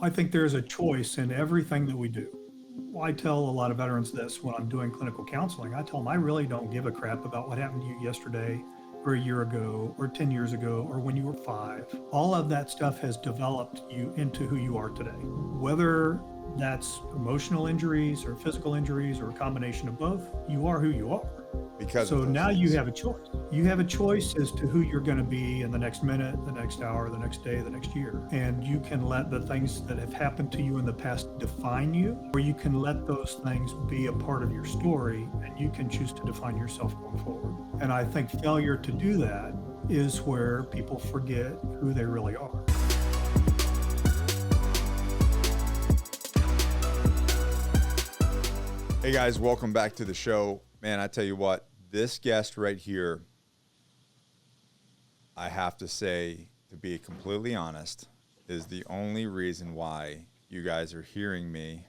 I think there's a choice in everything that we do. I tell a lot of veterans this when I'm doing clinical counseling. I tell them I really don't give a crap about what happened to you yesterday or a year ago or 10 years ago or when you were 5. All of that stuff has developed you into who you are today. Whether that's emotional injuries or physical injuries or a combination of both, you are who you are. Because so now things. you have a choice. You have a choice as to who you're going to be in the next minute, the next hour, the next day, the next year. And you can let the things that have happened to you in the past define you, or you can let those things be a part of your story, and you can choose to define yourself going forward. And I think failure to do that is where people forget who they really are. Hey guys, welcome back to the show. Man, I tell you what, this guest right here, I have to say, to be completely honest, is the only reason why you guys are hearing me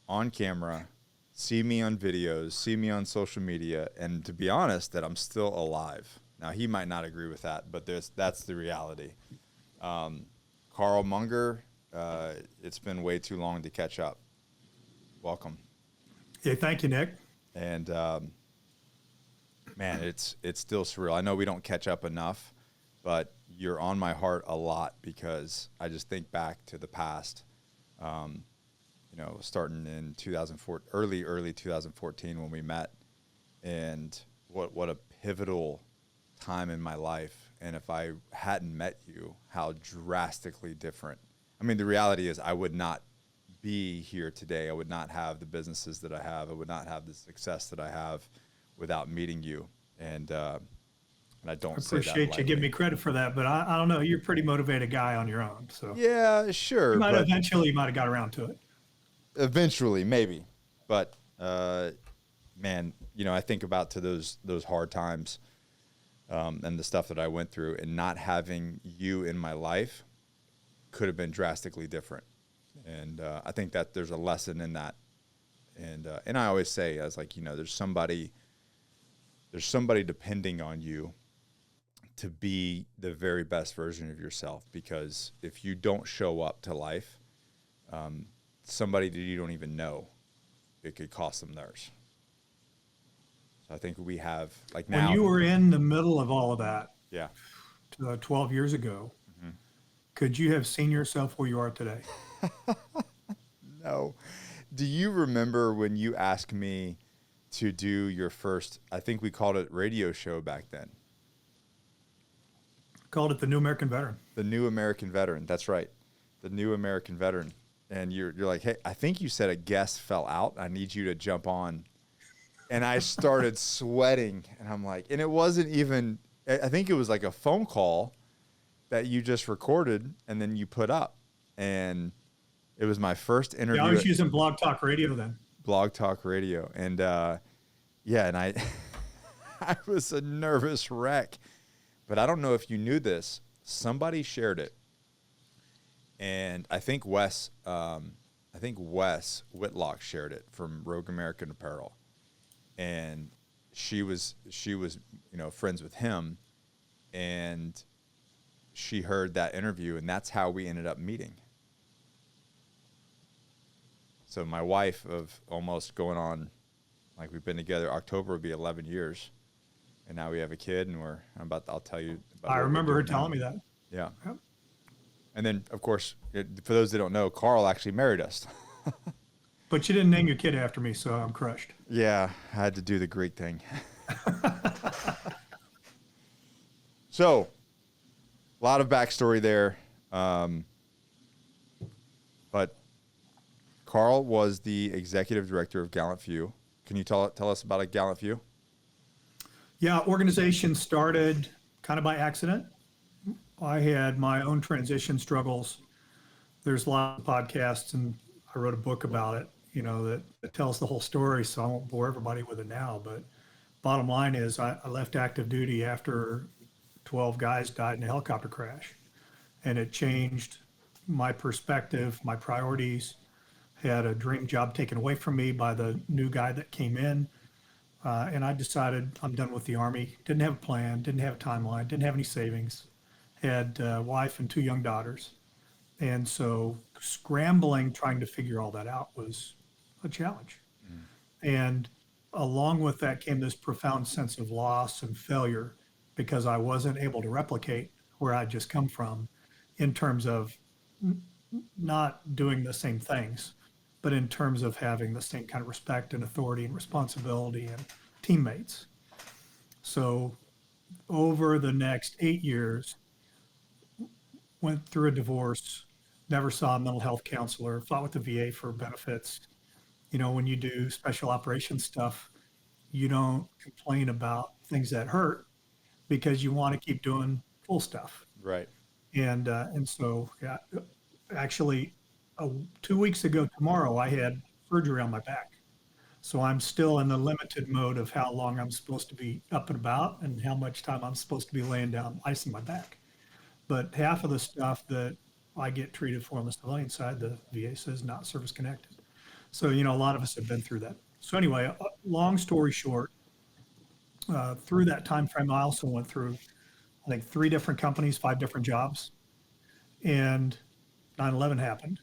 on camera, see me on videos, see me on social media, and to be honest, that I'm still alive. Now, he might not agree with that, but that's the reality. KARL Monger, it's been way too long to catch up. Welcome. Yeah, thank you, Nick. And man, it's still surreal. I know we don't catch up enough, but you're on my heart a lot because I just think back to the past. Starting in 2004, early 2014 when we met, and what a pivotal time in my life. And if I hadn't met you, how drastically different. I mean, the reality is I would not be here today. I would not have the businesses that I have. I would not have the success that I have without meeting you. And I don't say that appreciate you giving me credit for that, but I don't know. You're a pretty motivated guy on your own. So yeah, sure. You might eventually have got around to it. Eventually, maybe. But man, I think about to those hard times and the stuff that I went through, and not having you in my life could have been drastically different. And I think that there's a lesson in that. And I always say, as like, there's somebody depending on you to be the very best version of yourself. Because if you don't show up to life, somebody that you don't even know, it could cost them theirs. So I think we have, like now. When you were in the middle of all of that, yeah, 12 years ago, could you have seen yourself where you are today? No. Do you remember when you asked me to do your first, I think we called it radio show back then? Called it the New American Veteran. The New American Veteran. That's right. The New American Veteran. And you're like, hey, I think you said a guest fell out. I need you to jump on. And I started sweating, and I'm like, and it wasn't even, I think it was like a phone call that you just recorded and then you put up. And it was my first interview. Yeah, I was using Blog Talk Radio then. Blog Talk Radio. And and I I was a nervous wreck. But I don't know if you knew this. Somebody shared it. And I think Wes Whitlock shared it from Rogue American Apparel. And she was friends with him, and she heard that interview, and that's how we ended up meeting. So my wife of almost going on, like we've been together, October will be 11 years, and now we have a kid, and I'll tell you about I remember her telling me that. Yeah. Yep. And then, of course, for those that don't know, KARL actually married us. But you didn't name your kid after me, so I'm crushed. Yeah, I had to do the Greek thing. So, a lot of backstory there. But KARL was the executive director of Gallant Few. Can you tell us about a Gallant Few? Yeah, organization started kind of by accident. I had my own transition struggles. There's a lot of podcasts, and I wrote a book about it, that tells the whole story, so I won't bore everybody with it now. But bottom line is I left active duty after 12 guys died in a helicopter crash. And it changed my perspective, my priorities. Had a dream job taken away from me by the new guy that came in. And I decided I'm done with the Army. Didn't have a plan, didn't have a timeline, didn't have any savings. Had a wife and 2 young daughters. And so scrambling, trying to figure all that out was a challenge. And along with that came this profound sense of loss and failure because I wasn't able to replicate where I'd just come from in terms of not doing the same things, but in terms of having the same kind of respect and authority and responsibility and teammates. So over the next 8 years, went through a divorce, never saw a mental health counselor, fought with the VA for benefits. You know, when you do special operations stuff, you don't complain about things that hurt because you want to keep doing cool stuff. Right. And so, yeah, actually, 2 weeks ago tomorrow, I had surgery on my back. So I'm still in the limited mode of how long I'm supposed to be up and about and how much time I'm supposed to be laying down ice in my back. But half of the stuff that I get treated for on the civilian side, the VA says not service connected. So, you know, a lot of us have been through that. So anyway, long story short, through that time frame, I also went through, I think, 3 different companies, 5 different jobs, and 9/11 happened.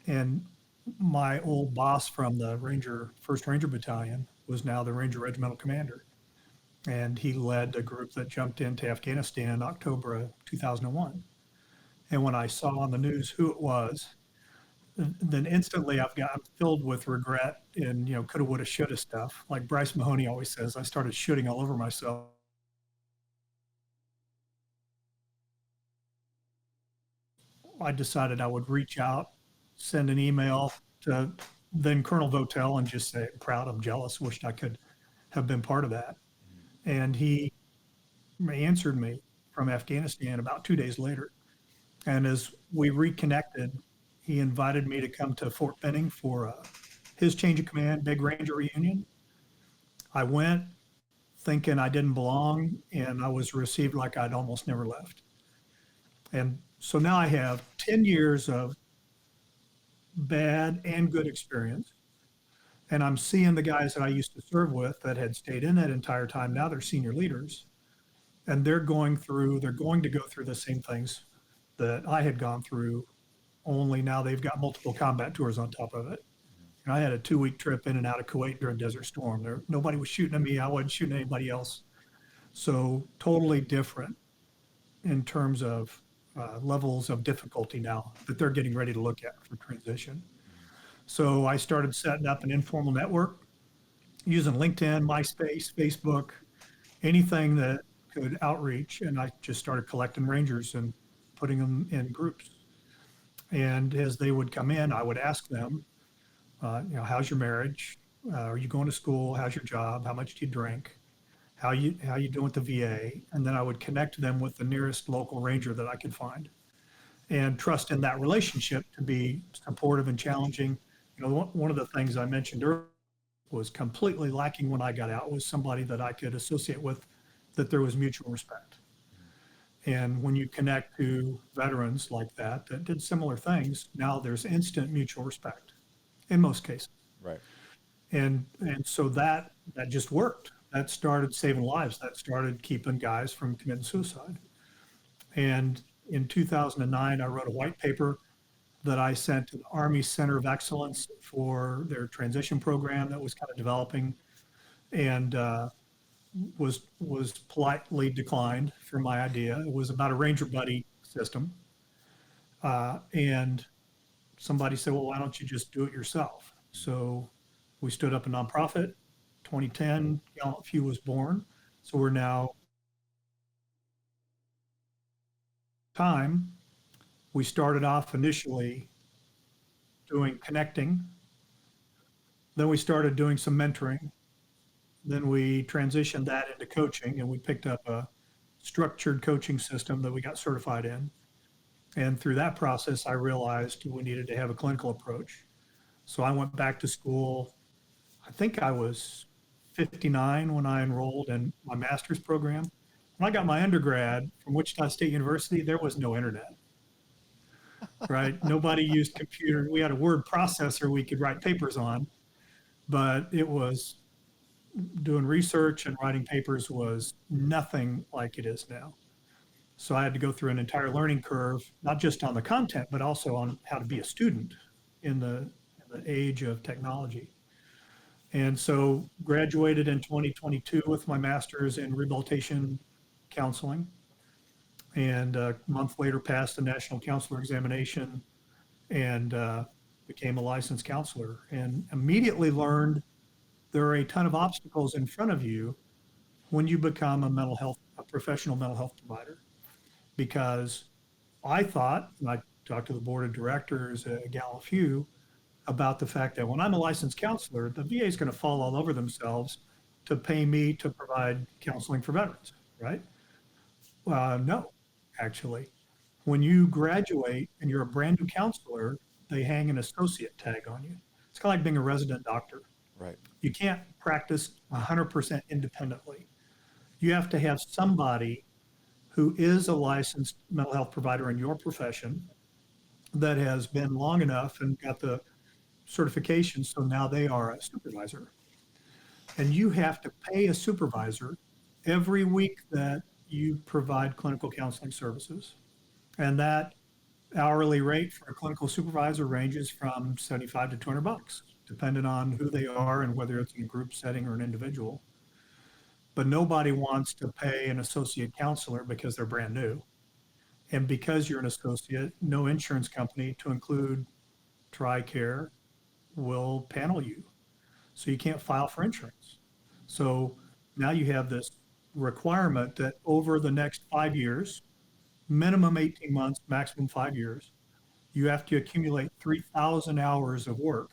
And my old boss from the First Ranger Battalion was now the Ranger Regimental Commander, and he led a group that jumped into Afghanistan in October of 2001. And when I saw on the news who it was, then instantly I'm filled with regret and, you know, coulda, woulda, shoulda stuff. Like Bryce Mahoney always says, I started shooting all over myself. I decided I would reach out, send an email to then Colonel Votel and just say, I'm proud, I'm jealous, wished I could have been part of that. And he answered me from Afghanistan about 2 days later. And as we reconnected, he invited me to come to Fort Benning for his change of command, big Ranger reunion. I went thinking I didn't belong, and I was received like I'd almost never left. And so now I have 10 years of bad and good experience. And I'm seeing the guys that I used to serve with that had stayed in that entire time. Now they're senior leaders, and they're going to go through the same things that I had gone through, only now they've got multiple combat tours on top of it. And I had a 2-week trip in and out of Kuwait during Desert Storm. Nobody was shooting at me. I wasn't shooting at anybody else. So totally different in terms of levels of difficulty now that they're getting ready to look at for transition. So I started setting up an informal network using LinkedIn, MySpace, Facebook, anything that could outreach. And I just started collecting Rangers and putting them in groups. And as they would come in, I would ask them, you know, how's your marriage? Are you going to school? How's your job? How much do you drink? How you doing with the VA? And then I would connect them with the nearest local ranger that I could find, and trust in that relationship to be supportive and challenging. You know, one of the things I mentioned earlier was completely lacking when I got out was somebody that I could associate with, that there was mutual respect. And when you connect to veterans like that did similar things, now there's instant mutual respect in most cases. Right. And so that just worked. That started saving lives. That started keeping guys from committing suicide. And in 2009, I wrote a white paper that I sent to the Army Center of Excellence for their transition program that was kind of developing, and was politely declined for my idea. It was about a Ranger buddy system, and somebody said, "Well, why don't you just do it yourself?" So we stood up a nonprofit. 2010, Gallant Few was born. So we're now time. We started off initially doing connecting. Then we started doing some mentoring. Then we transitioned that into coaching, and we picked up a structured coaching system that we got certified in. And through that process, I realized we needed to have a clinical approach. So I went back to school. I think I was 59 when I enrolled in my master's program. When I got my undergrad from Wichita State University, there was no internet, right? Nobody used computer. We had a word processor we could write papers on, but it was doing research and writing papers was nothing like it is now. So I had to go through an entire learning curve, not just on the content, but also on how to be a student in the age of technology. And so graduated in 2022 with my master's in rehabilitation counseling. And a month later passed the national counselor examination and became a licensed counselor, and immediately learned there are a ton of obstacles in front of you when you become a professional mental health provider. Because I thought, and I talked to the board of directors at Gallant Few about the fact that when I'm a licensed counselor, the VA is going to fall all over themselves to pay me to provide counseling for veterans, right? No, actually. When you graduate and you're a brand new counselor, they hang an associate tag on you. It's kind of like being a resident doctor. Right. You can't practice 100% independently. You have to have somebody who is a licensed mental health provider in your profession that has been long enough and got the certification, so now they are a supervisor. And you have to pay a supervisor every week that you provide clinical counseling services. And that hourly rate for a clinical supervisor ranges from 75 to 200 bucks, depending on who they are and whether it's in a group setting or an individual. But nobody wants to pay an associate counselor because they're brand new. And because you're an associate, no insurance company, to include TRICARE, will panel you. So you can't file for insurance. So now you have this requirement that over the next 5 years, minimum 18 months, maximum 5 years, you have to accumulate 3,000 hours of work,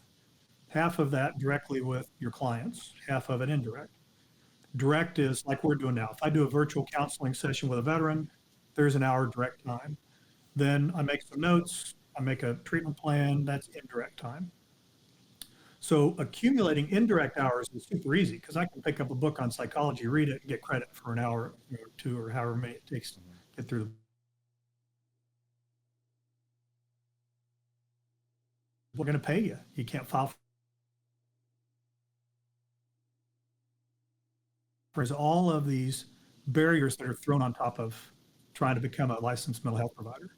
half of that directly with your clients, half of it indirect. Direct is like we're doing now. If I do a virtual counseling session with a veteran, there's an hour direct time. Then I make some notes, I make a treatment plan, that's indirect time. So accumulating indirect hours is super easy because I can pick up a book on psychology, read it, and get credit for an hour or two or however many it takes to get through the. We're going to pay you. You can't file for. There's all of these barriers that are thrown on top of trying to become a licensed mental health provider.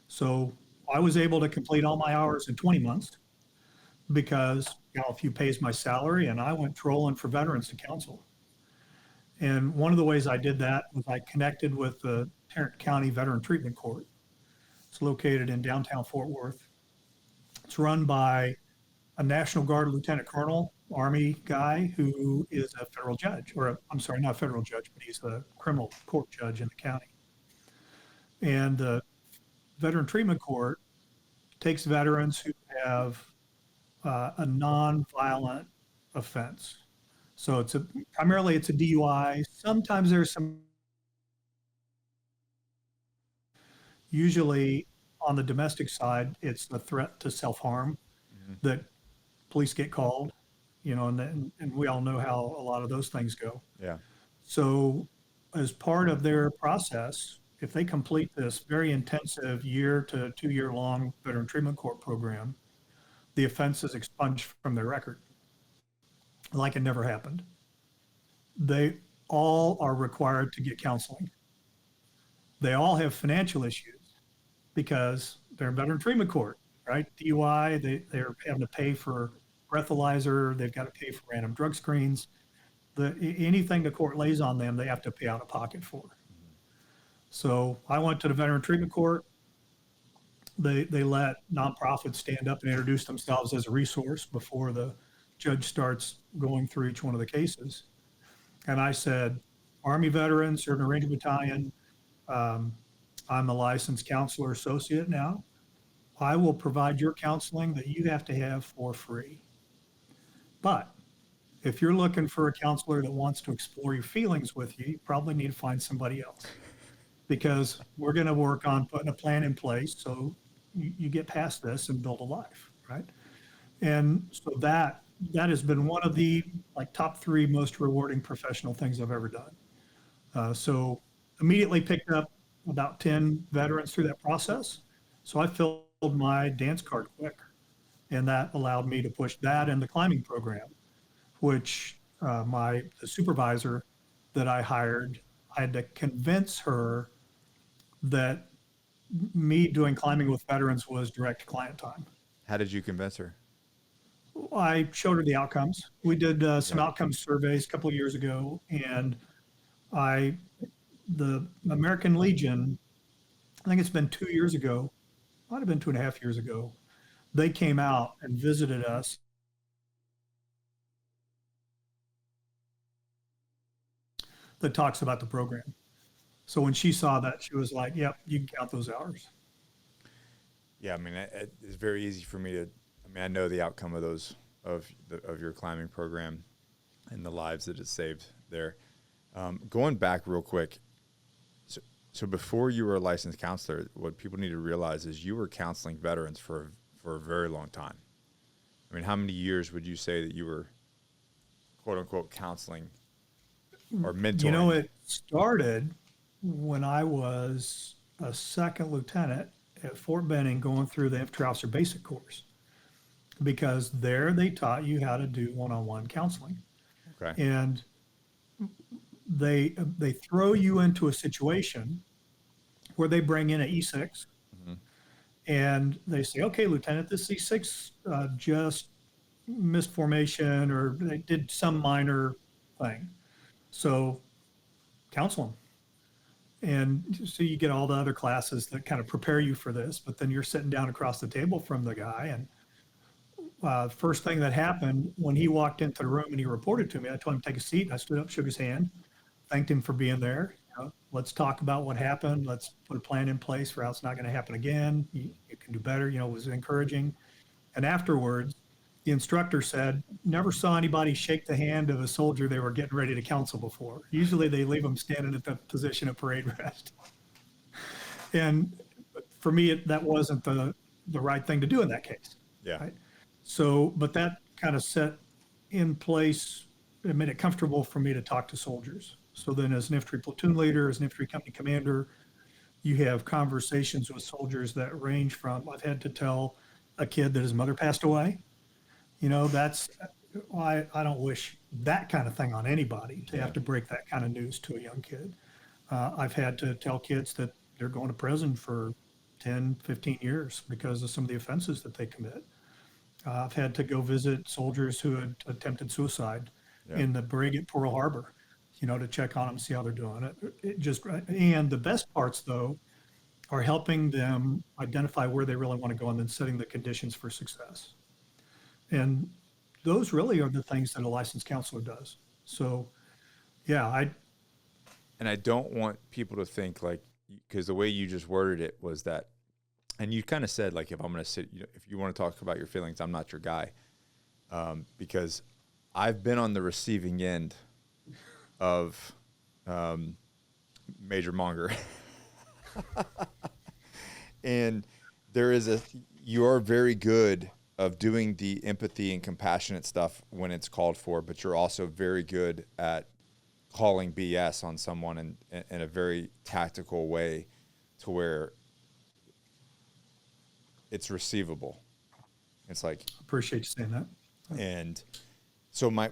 So I was able to complete all my hours in 20 months because Gallant Few pays my salary, and I went trolling for veterans to counsel. And one of the ways I did that was I connected with the Tarrant County Veteran Treatment Court. It's located in downtown Fort Worth. It's run by a National Guard Lieutenant Colonel, Army guy who is a federal judge, I'm sorry, not a federal judge, but he's a criminal court judge in the county. And the Veteran Treatment Court takes veterans who have a non-violent offense. So primarily it's a DUI. Sometimes there's usually on the domestic side, it's the threat to self-harm that police get called, and we all know how a lot of those things go. Yeah. So as part of their process, if they complete this very intensive 1 to 2 year long veteran treatment court program, the offense is expunged from their record like it never happened. They all are required to get counseling. They all have financial issues because they're in veteran treatment court, right? DUI, they're having to pay for breathalyzer, they've got to pay for random drug screens. Anything the court lays on them, they have to pay out of pocket for. So I went to the veteran treatment court. They let nonprofits stand up and introduce themselves as a resource before the judge starts going through each one of the cases. And I said, Army veteran, served in a Ranger battalion. I'm a licensed counselor associate now. I will provide your counseling that you have to have for free. But if you're looking for a counselor that wants to explore your feelings with you, you probably need to find somebody else, because we're going to work on putting a plan in place so you get past this and build a life, right? And so that has been one of the top 3 most rewarding professional things I've ever done. So immediately picked up about 10 veterans through that process. So I filled my dance card quick, and that allowed me to push that and the climbing program, which the supervisor that I hired, I had to convince her that me doing climbing with veterans was direct client time. How did you convince her? I showed her the outcomes. We did some Yeah. outcome surveys a couple of years ago, and I, the American Legion, I think it's been 2 years ago, might have been 2.5 years ago, they came out and visited us. That talks about the program. So when she saw that, she was like, "Yep, you can count those hours." Yeah, I mean, it's very easy for me to. I mean, I know the outcome of those of your climbing program and the lives that it saved there. Going back real quick, so before you were a licensed counselor, what people need to realize is you were counseling veterans for a very long time. I mean, how many years would you say that you were, quote unquote, counseling or mentoring? You know, it started when I was a second lieutenant at Fort Benning going through the infantry officer basic course, because there they taught you how to do one-on-one counseling. Okay. And they throw you into a situation where they bring in an E6 Mm-hmm. and they say, "Okay, Lieutenant, this E6 just missed formation or they did some minor thing. So counsel them." And so you get all the other classes that kind of prepare you for this, but then you're sitting down across the table from the guy. And first thing that happened when he walked into the room and he reported to me, I told him to take a seat. I stood up, shook his hand, thanked him for being there. You know, let's talk about what happened. Let's put a plan in place for how it's not going to happen again. You can do better. You know, it was encouraging. And afterwards, the instructor said, "Never saw anybody shake the hand of a soldier they were getting ready to counsel before. Usually they leave them standing at the position of parade rest." And for me, that wasn't the right thing to do in that case. Yeah. Right? So, but that kind of set in place, it made it comfortable for me to talk to soldiers. So then as an infantry platoon leader, as an infantry company commander, you have conversations with soldiers that range from, I've had to tell a kid that his mother passed away. You know, that's, I don't wish that kind of thing on anybody to have to break that kind of news to a young kid. I've had to tell kids that they're going to prison for 10, 15 years because of some of the offenses that they commit. I've had to go visit soldiers who had attempted suicide in the brig at Pearl Harbor, you know, to check on them, see how they're doing. And the best parts, though, are helping them identify where they really want to go and then setting the conditions for success. And those really are the things that a licensed counselor does. So, yeah, And I don't want people to think like, because the way you just worded it was that, and you kind of said like, if I'm going to sit, you know, if you want to talk about your feelings, I'm not your guy, because I've been on the receiving end of Major Monger, and you're very good of doing the empathy and compassionate stuff when it's called for, but you're also very good at calling BS on someone in a very tactical way to where it's receivable. It's like, appreciate you saying that. and so my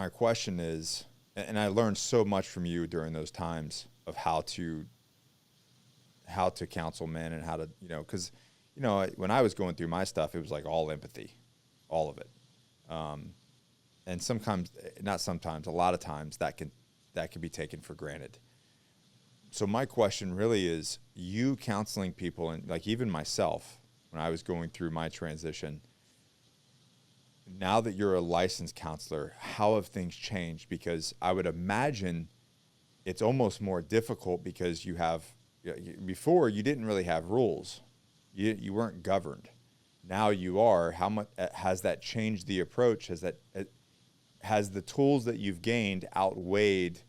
question is, and I learned so much from you during those times of how to counsel men and how to, you know, because, you know, when I was going through my stuff, it was like all empathy, all of it. And sometimes, not sometimes, a lot of times that can be taken for granted. So my question really is, you counseling people, and like even myself, when I was going through my transition, now that you're a licensed counselor, how have things changed? Because I would imagine it's almost more difficult because before you didn't really have rules. You weren't governed. Now you are. How much has that changed the approach? Has the tools that you've gained outweighed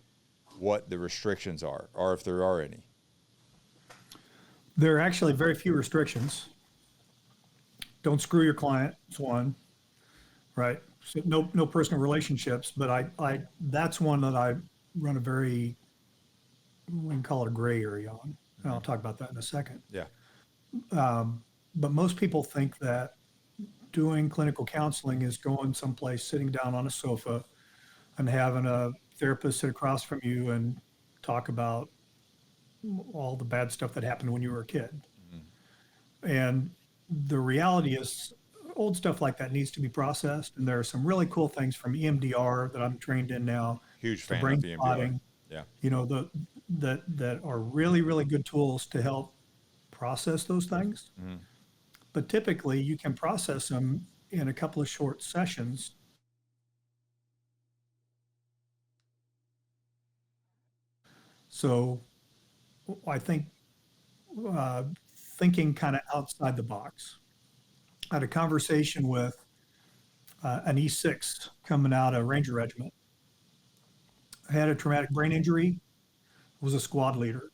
what the restrictions are, or if there are any? There are actually very few restrictions. Don't screw your client. It's one, right? So no personal relationships, but that's one that I run a very, we can call it a gray area on. And I'll talk about that in a second. Yeah. But most people think that doing clinical counseling is going someplace, sitting down on a sofa and having a therapist sit across from you and talk about all the bad stuff that happened when you were a kid. And the reality is, old stuff like that needs to be processed. And there are some really cool things from EMDR that I'm trained in now, Huge to fan brain of the MDR. spotting, Yeah. that are really, really good tools to help process those things. But typically you can process them in a couple of short sessions. So I think uh, thinking kind of outside the box. I had a conversation with an E6 coming out of Ranger Regiment. Had a traumatic brain injury, was a squad leader.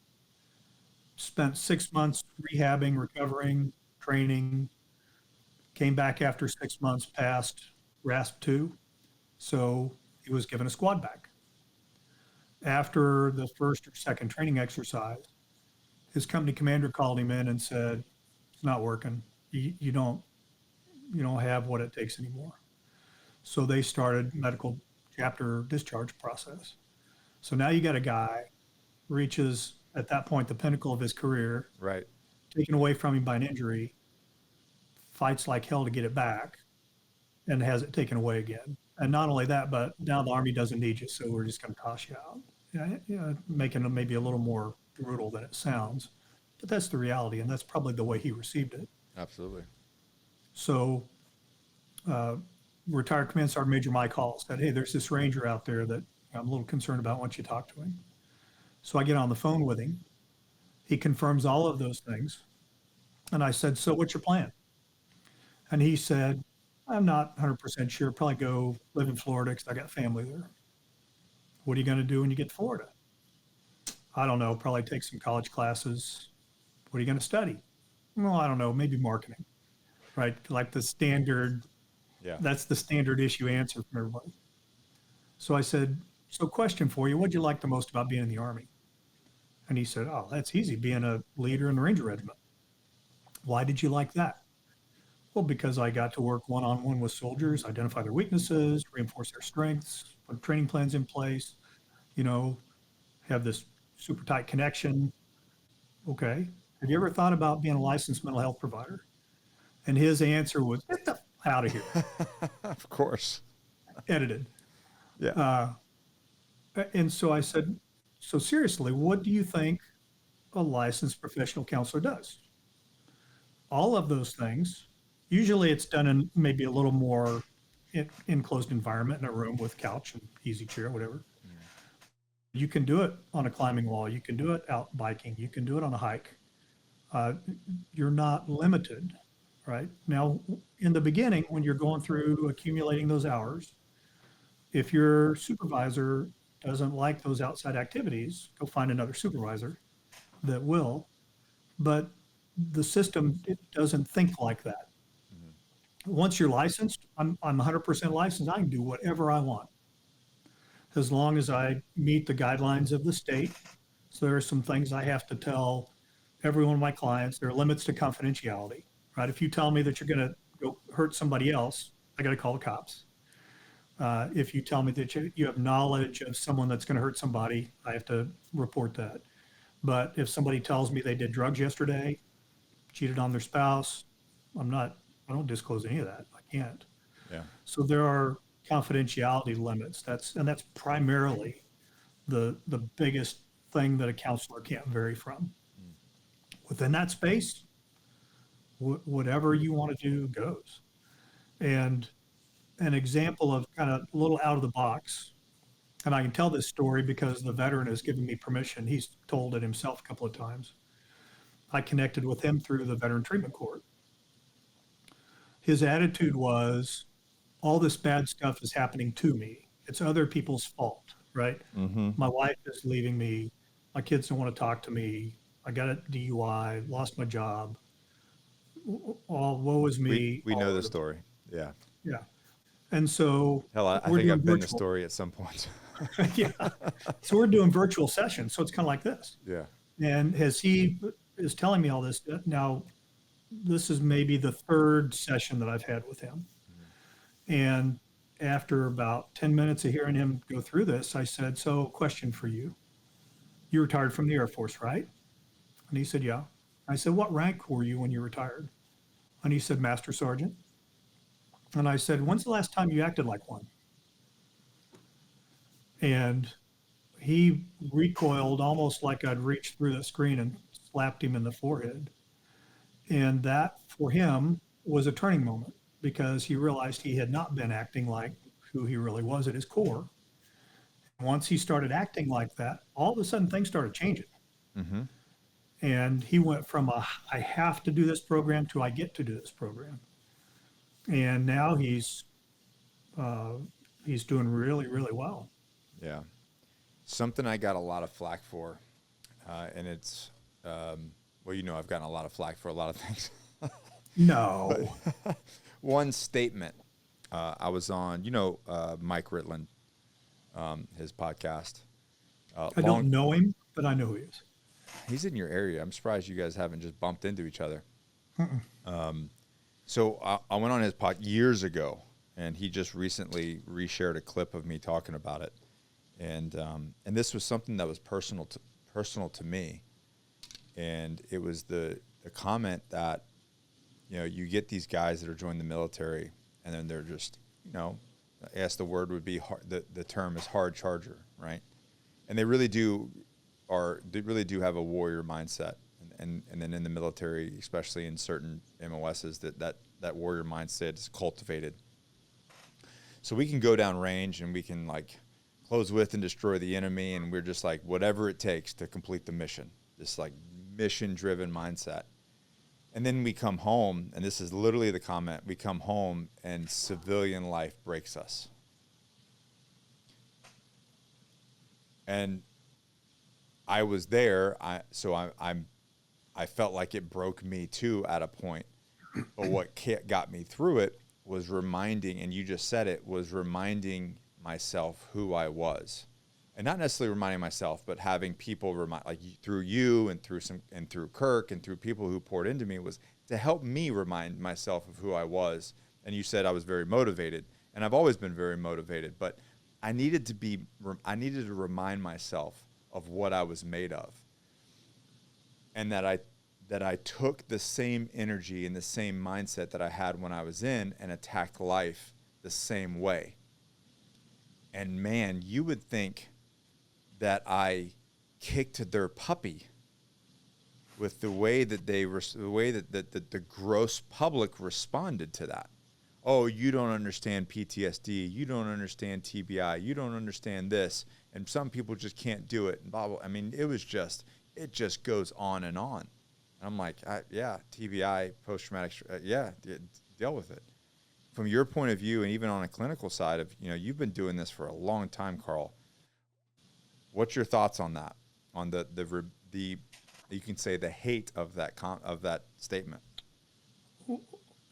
Spent 6 months rehabbing, recovering, training. Came back after 6 months past RASP 2. So he was given a squad back. After the first or second training exercise, his company commander called him in and said, "It's not working. You don't have what it takes anymore." So they started medical chapter discharge process. So now you got a guy reaches at that point the pinnacle of his career, Right. taken away from him by an injury, fights like hell to get it back, and has it taken away again. And not only that, but now the Army doesn't need you, so we're just going to toss you out. Making it maybe a little more brutal than it sounds, but that's the reality, and that's probably the way he received it. Absolutely. So, retired Command Sergeant Major Mike Hall said, "Hey, there's this Ranger out there that I'm a little concerned about. Why don't you talk to him?" So I get on the phone with him. He confirms all of those things. And I said, "So what's your plan?" And he said, "I'm not 100% sure. Probably go live in Florida because I got family there." "What are you going to do when you get to Florida?" "I don't know. Probably take some college classes." "What are you going to study?" "Well, I don't know. Maybe marketing." Right? Like the standard, Yeah. that's the standard issue answer from everybody. So I said, "So question for you. What'd you like the most about being in the Army?" And he said, "Oh, that's easy. Being a leader in the Ranger Regiment." "Why did you like that?" "Well, because I got to work one-on-one with soldiers, identify their weaknesses, reinforce their strengths, put training plans in place, you know, have this super tight connection." "Okay. Have you ever thought about being a licensed mental health provider?" And his answer was, "Get the out of here." Of course. Edited. Yeah. And so I said, "So seriously, what do you think a licensed professional counselor does?" "All of those things. Usually it's done in maybe a little more enclosed environment in a room with couch and easy chair, whatever. You can do it on a climbing wall. You can do it out biking. You can do it on a hike. Uh, you're not limited, right? Now, in the beginning, when you're going through accumulating those hours, if your supervisor doesn't like those outside activities, go find another supervisor that will. But the system, it doesn't think like that. Once you're licensed, I'm 100% licensed. I can do whatever I want as long as I meet the guidelines of the state. So there are some things I have to tell every one of my clients. There are limits to confidentiality, right? If you tell me that you're going to go hurt somebody else, I got to call the cops. If you tell me that you have knowledge of someone that's going to hurt somebody, I have to report that. But if somebody tells me they did drugs yesterday, cheated on their spouse, I don't disclose any of that. I can't. Yeah. So there are confidentiality limits. That's primarily the biggest thing that a counselor can't vary from. Within that space, whatever you want to do goes. And an example of kind of a little out of the box, and I can tell this story because the veteran has given me permission. He's told it himself a couple of times. I connected with him through the Veteran Treatment Court. His attitude was, all this bad stuff is happening to me. It's other people's fault, right? My wife is leaving me. My kids don't want to talk to me. I got a DUI, lost my job. All woe is me. We all know of the the- story. Yeah. Yeah. And so Hell, I we're think doing I've been the virtual. story at some point. Yeah. So we're doing virtual sessions. So it's kind of like this. Yeah. And as he is telling me all this, now this is maybe the third session that I've had with him. And after about 10 minutes of hearing him go through this, I said, "So question for you. You retired from the Air Force, right?" And he said, yeah. I said, what rank were you when you retired? And he said, Master Sergeant. And I said, when's the last time you acted like one? And he recoiled almost like I'd reached through the screen and slapped him in the forehead. And that for him was a turning moment because he realized he had not been acting like who he really was at his core. Once he started acting like that, all of a sudden things started changing. Mm-hmm. And he went from I have to do this program to I get to do this program. And now uh, he's doing really, really well. Yeah. Something I got a lot of flack for, and it's, well, I've gotten a lot of flack for a lot of things. No, One statement, I was on, Mike Ritland, his podcast. I don't know him, but I know who he is. He's in your area. I'm surprised you guys haven't just bumped into each other. So I went on his pod years ago, and he just recently reshared a clip of me talking about it, and this was something that was personal to me, and it was the comment that you get these guys that are joining the military, and then they're just I guess the word would be hard, the term is hard charger, right? And they really do have a warrior mindset. And then in the military, especially in certain MOSs, that warrior mindset is cultivated. So we can go down range and we can like close with and destroy the enemy, and we're just like whatever it takes to complete the mission. This like mission-driven mindset. And then we come home, and this is literally the comment, we come home and civilian life breaks us. And I was there, I felt like it broke me too at a point. But what got me through it was reminding, and you just said it, was reminding myself who I was. And not necessarily reminding myself, but having people remind, like through you and through Kirk and through people who poured into me, was to help me remind myself of who I was. And you said I was very motivated, and I've always been very motivated, but I needed to remind myself of what I was made of. And that I took the same energy and the same mindset that I had when I was in and attacked life the same way. And man, you would think that I kicked their puppy with the way that the gross public responded to that. Oh, you don't understand PTSD. You don't understand TBI. You don't understand this. And some people just can't do it. And blah, blah. I mean, it just goes on and on. And I'm like, yeah, TBI, post-traumatic, deal with it. From your point of view, and even on a clinical side of, you've been doing this for a long time, Karl. What's your thoughts on that? On the you can say the hate of that statement.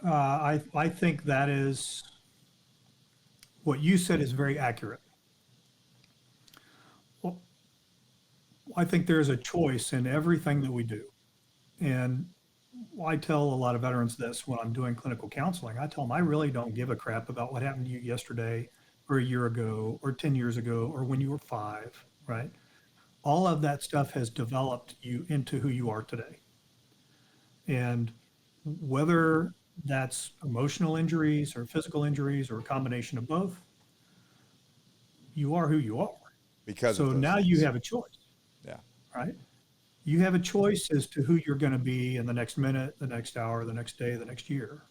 I think that is what you said is very accurate. Well, I think there's a choice in everything that we do. And I tell a lot of veterans this when I'm doing clinical counseling. I tell them I really don't give a crap about what happened to you yesterday or a year ago or 10 years ago or when you were 5, right? All of that stuff has developed you into who you are today. And whether that's emotional injuries or physical injuries or a combination of both, you are who you are. Because so of those now things. you have a choice. Yeah. Right? You have a choice as to who you're going to be in the next minute, the next hour, the next day, the next year.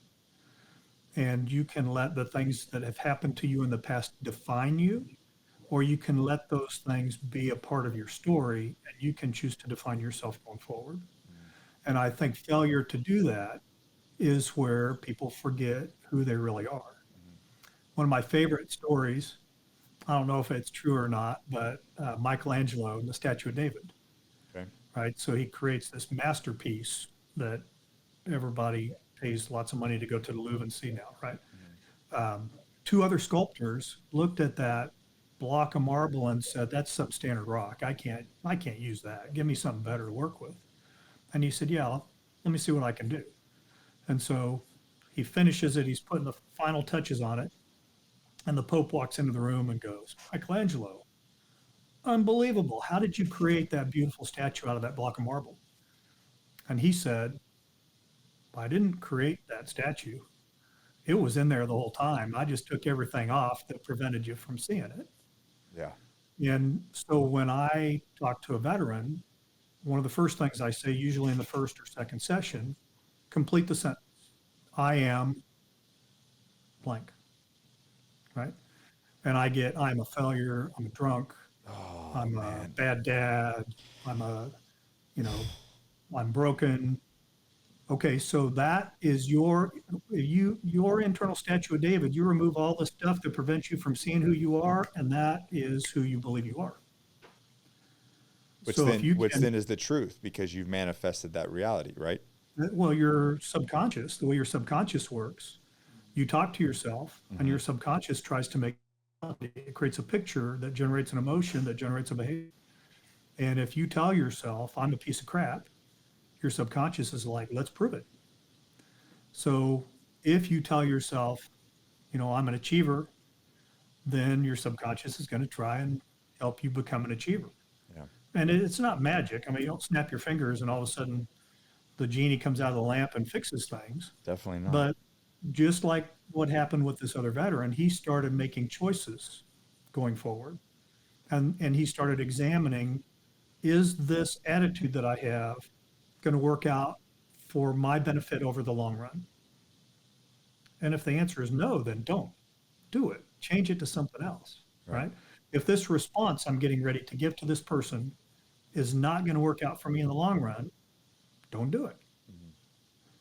And you can let the things that have happened to you in the past define you, or you can let those things be a part of your story, and you can choose to define yourself going forward. And I think failure to do that is where people forget who they really are. One of my favorite stories, I don't know if it's true or not, but Michelangelo and the Statue of David. Okay. Right? So he creates this masterpiece that everybody pays lots of money to go to the Louvre and see now, right? Two other sculptors looked at that block of marble and said, "That's substandard rock. I can't use that. Give me something better to work with." And he said, "Yeah, let me see what I can do." And so he finishes it. He's putting the final touches on it. And the Pope walks into the room and goes, "Michelangelo, unbelievable. How did you create that beautiful statue out of that block of marble?" And he said, I didn't create that statue. It was in there the whole time. I just took everything off that prevented you from seeing it. Yeah. And so when I talk to a veteran, one of the first things I say, usually in the first or second session, complete the sentence. I am blank, right? And I get, I'm a failure, I'm a drunk, Oh I'm a man. bad dad, I'm a, you know, I'm broken. Okay, so that is your internal statue of David. You remove all the stuff that prevents you from seeing who you are, and that is who you believe you are. So if you Which can, then is the truth because you've manifested that reality, right? well, your subconscious, the way your subconscious works, you talk to yourself, and Mm-hmm. your subconscious tries to make it creates a picture that generates an emotion that generates a behavior. And if you tell yourself, I'm a piece of crap, your subconscious is like, let's prove it. So if you tell yourself, I'm an achiever, then your subconscious is going to try and help you become an achiever. Yeah. And it's not magic. I mean, you don't snap your fingers and all of a sudden the genie comes out of the lamp and fixes things. Definitely not. But just like what happened with this other veteran, he started making choices going forward. And he started examining, is this attitude that I have going to work out for my benefit over the long run? And if the answer is no, then don't do it. Change it to something else, Right. right? If this response I'm getting ready to give to this person is not going to work out for me in the long run, don't do it. Mm-hmm.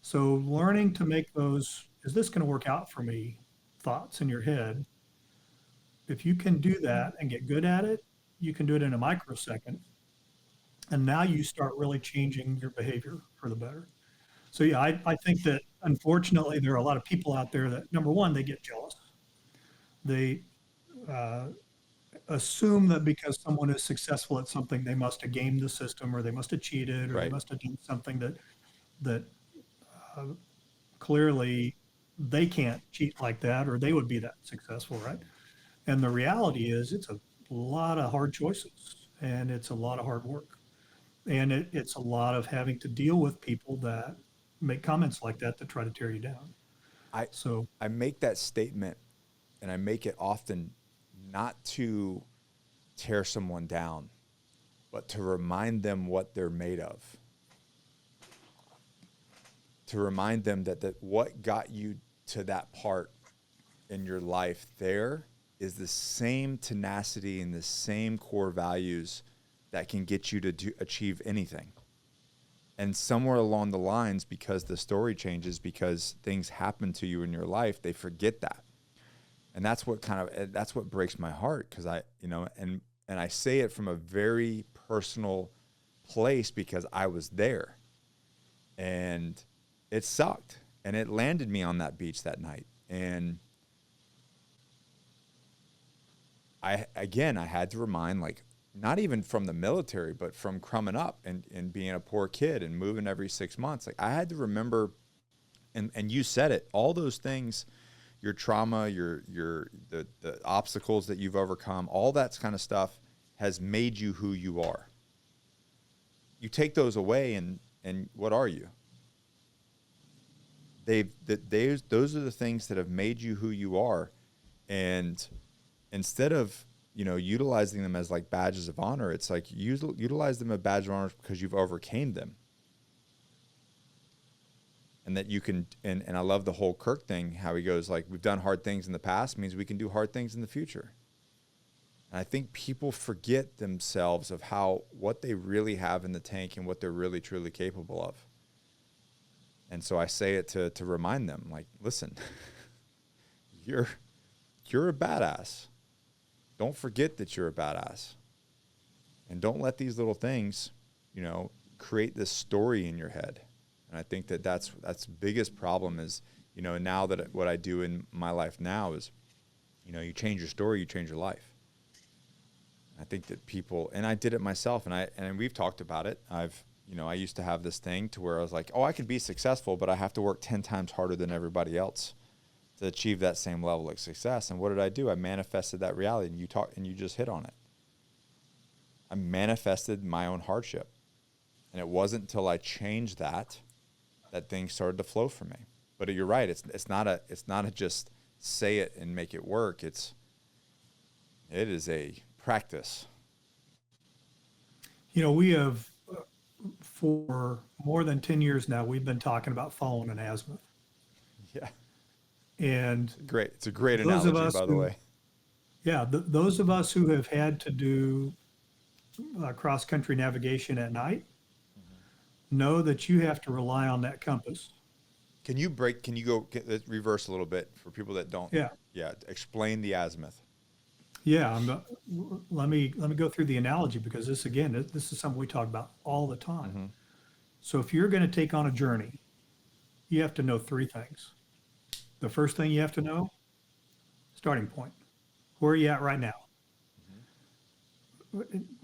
So learning to make those, is this going to work out for me, thoughts in your head, if you can do that and get good at it, you can do it in a microsecond. And now you start really changing your behavior for the better. So yeah, I think that unfortunately there are a lot of people out there that, number one, they get jealous. They uh, assume that because someone is successful at something, they must have gamed the system, or they must have cheated, or they Right. must have done something that uh, clearly they can't cheat like that, or they would be that successful, right? And the reality is, it's a lot of hard choices, and it's a lot of hard work, and it's a lot of having to deal with people that make comments like that try to tear you down. I So I make that statement and I make it often not to tear someone down, but to remind them what they're made of. To remind them that what got you to that part in your life there is the same tenacity and the same core values that can get you to achieve anything. And somewhere along the lines, because the story changes, because things happen to you in your life, they forget that. And that's what breaks my heart, because and I say it from a very personal place because I was there, and it sucked, and it landed me on that beach that night. And I had to remind, like, not even from the military, but from coming up and being a poor kid and moving every 6 months. Like, I had to remember, and you said it, all those things, your trauma, the obstacles that you've overcome, all that kind of stuff has made you who you are. You take those away, and what are you? Those are the things that have made you who you are. And instead of utilizing them as like badges of honor, it's like utilize them as badge of honor because you've overcame them. And that you can, and I love the whole Kirk thing, how he goes, like, we've done hard things in the past means we can do hard things in the future. And I think people forget themselves of what they really have in the tank and what they're really truly capable of. And so I say it to remind them, like, listen, you're a badass. Don't forget that you're a badass. And don't let these little things, create this story in your head. And I think that's the biggest problem is, now that what I do in my life now is, you change your story, you change your life. I think that people, and I did it myself, and we've talked about it. I used to have this thing to where I was like, oh, I could be successful, but I have to work 10 times harder than everybody else to achieve that same level of success. And what did I do? I manifested that reality, and you just hit on it. I manifested my own hardship. And it wasn't until I changed that things started to flow for me. But you're right. It's not a just say it and make it work. It is a practice. You know, we have for more than 10 years now, we've been talking about following an azimuth. Yeah. And It's a great those of analogy, us by the way. yeah, those of us who have had to do cross-country navigation at night know that you have to rely on that compass. Can you let's reverse a little bit for people that don't? Yeah. Yeah. Explain the azimuth. Yeah, let me go through the analogy, because this is something we talk about all the time. So if you're going to take on a journey, you have to know three things. The first thing you have to know, starting point. Where are you at right now?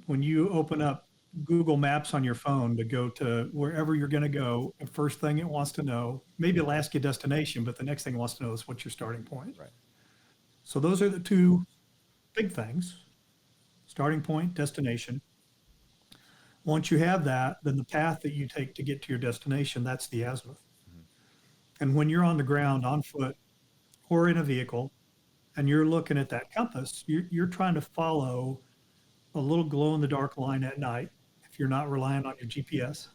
When you open up Google Maps on your phone to go to wherever you're going to go, the first thing it wants to know, maybe it'll ask you destination, but the next thing it wants to know is what's your starting point. Right. So those are the two big things: starting point, destination. Once you have that, then the path that you take to get to your destination, that's the azimuth. And when you're on the ground, on foot, or in a vehicle, and you're looking at that compass, you're trying to follow a little glow in the dark line at night, if you're not relying on your GPS,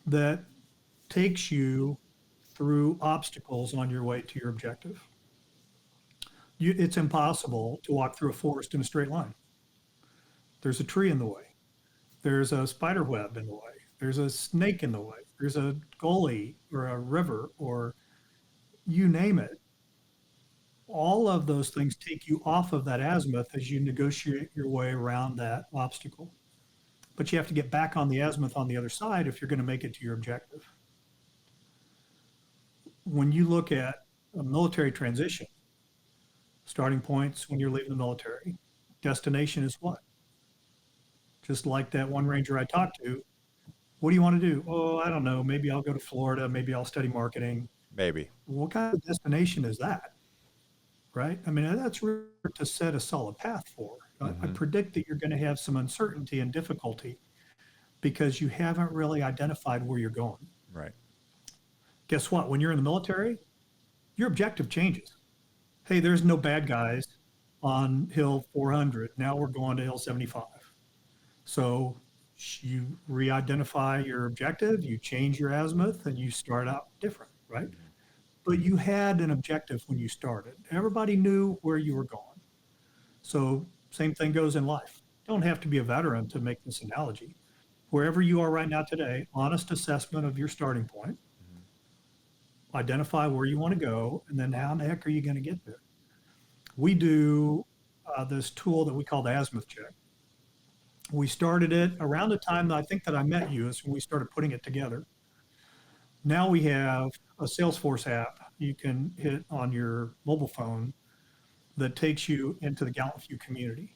that takes you through obstacles on your way to your objective. It's impossible to walk through a forest in a straight line. There's a tree in the way. There's a spider web in the way. There's a snake in the way. There's a gully or a river, or you name it. All of those things take you off of that azimuth as you negotiate your way around that obstacle. But you have to get back on the azimuth on the other side if you're going to make it to your objective. When you look at a military transition, starting points when you're leaving the military, destination is what? Just like that one ranger I talked to, what do you want to do? Oh, I don't know. Maybe I'll go to Florida. Maybe I'll study marketing. Maybe. What kind of destination is that? Right? I mean, that's really to set a solid path for. I predict that you're going to have some uncertainty and difficulty because you haven't really identified where you're going. Right. Guess what? When you're in the military, your objective changes. Hey, there's no bad guys on Hill 400. Now we're going to Hill 75. So you re-identify your objective, you change your azimuth, and you start out different, right? But you had an objective when you started. Everybody knew where you were going. So same thing goes in life. Don't have to be a veteran to make this analogy. Wherever you are right now today, honest assessment of your starting point, identify where you want to go, and then how the heck are you going to get there? We do this tool that we call the azimuth check. We started it around the time that I think that I met you, is when we started putting it together. Now we have a Salesforce app you can hit on your mobile phone that takes you into the Gallant Few community.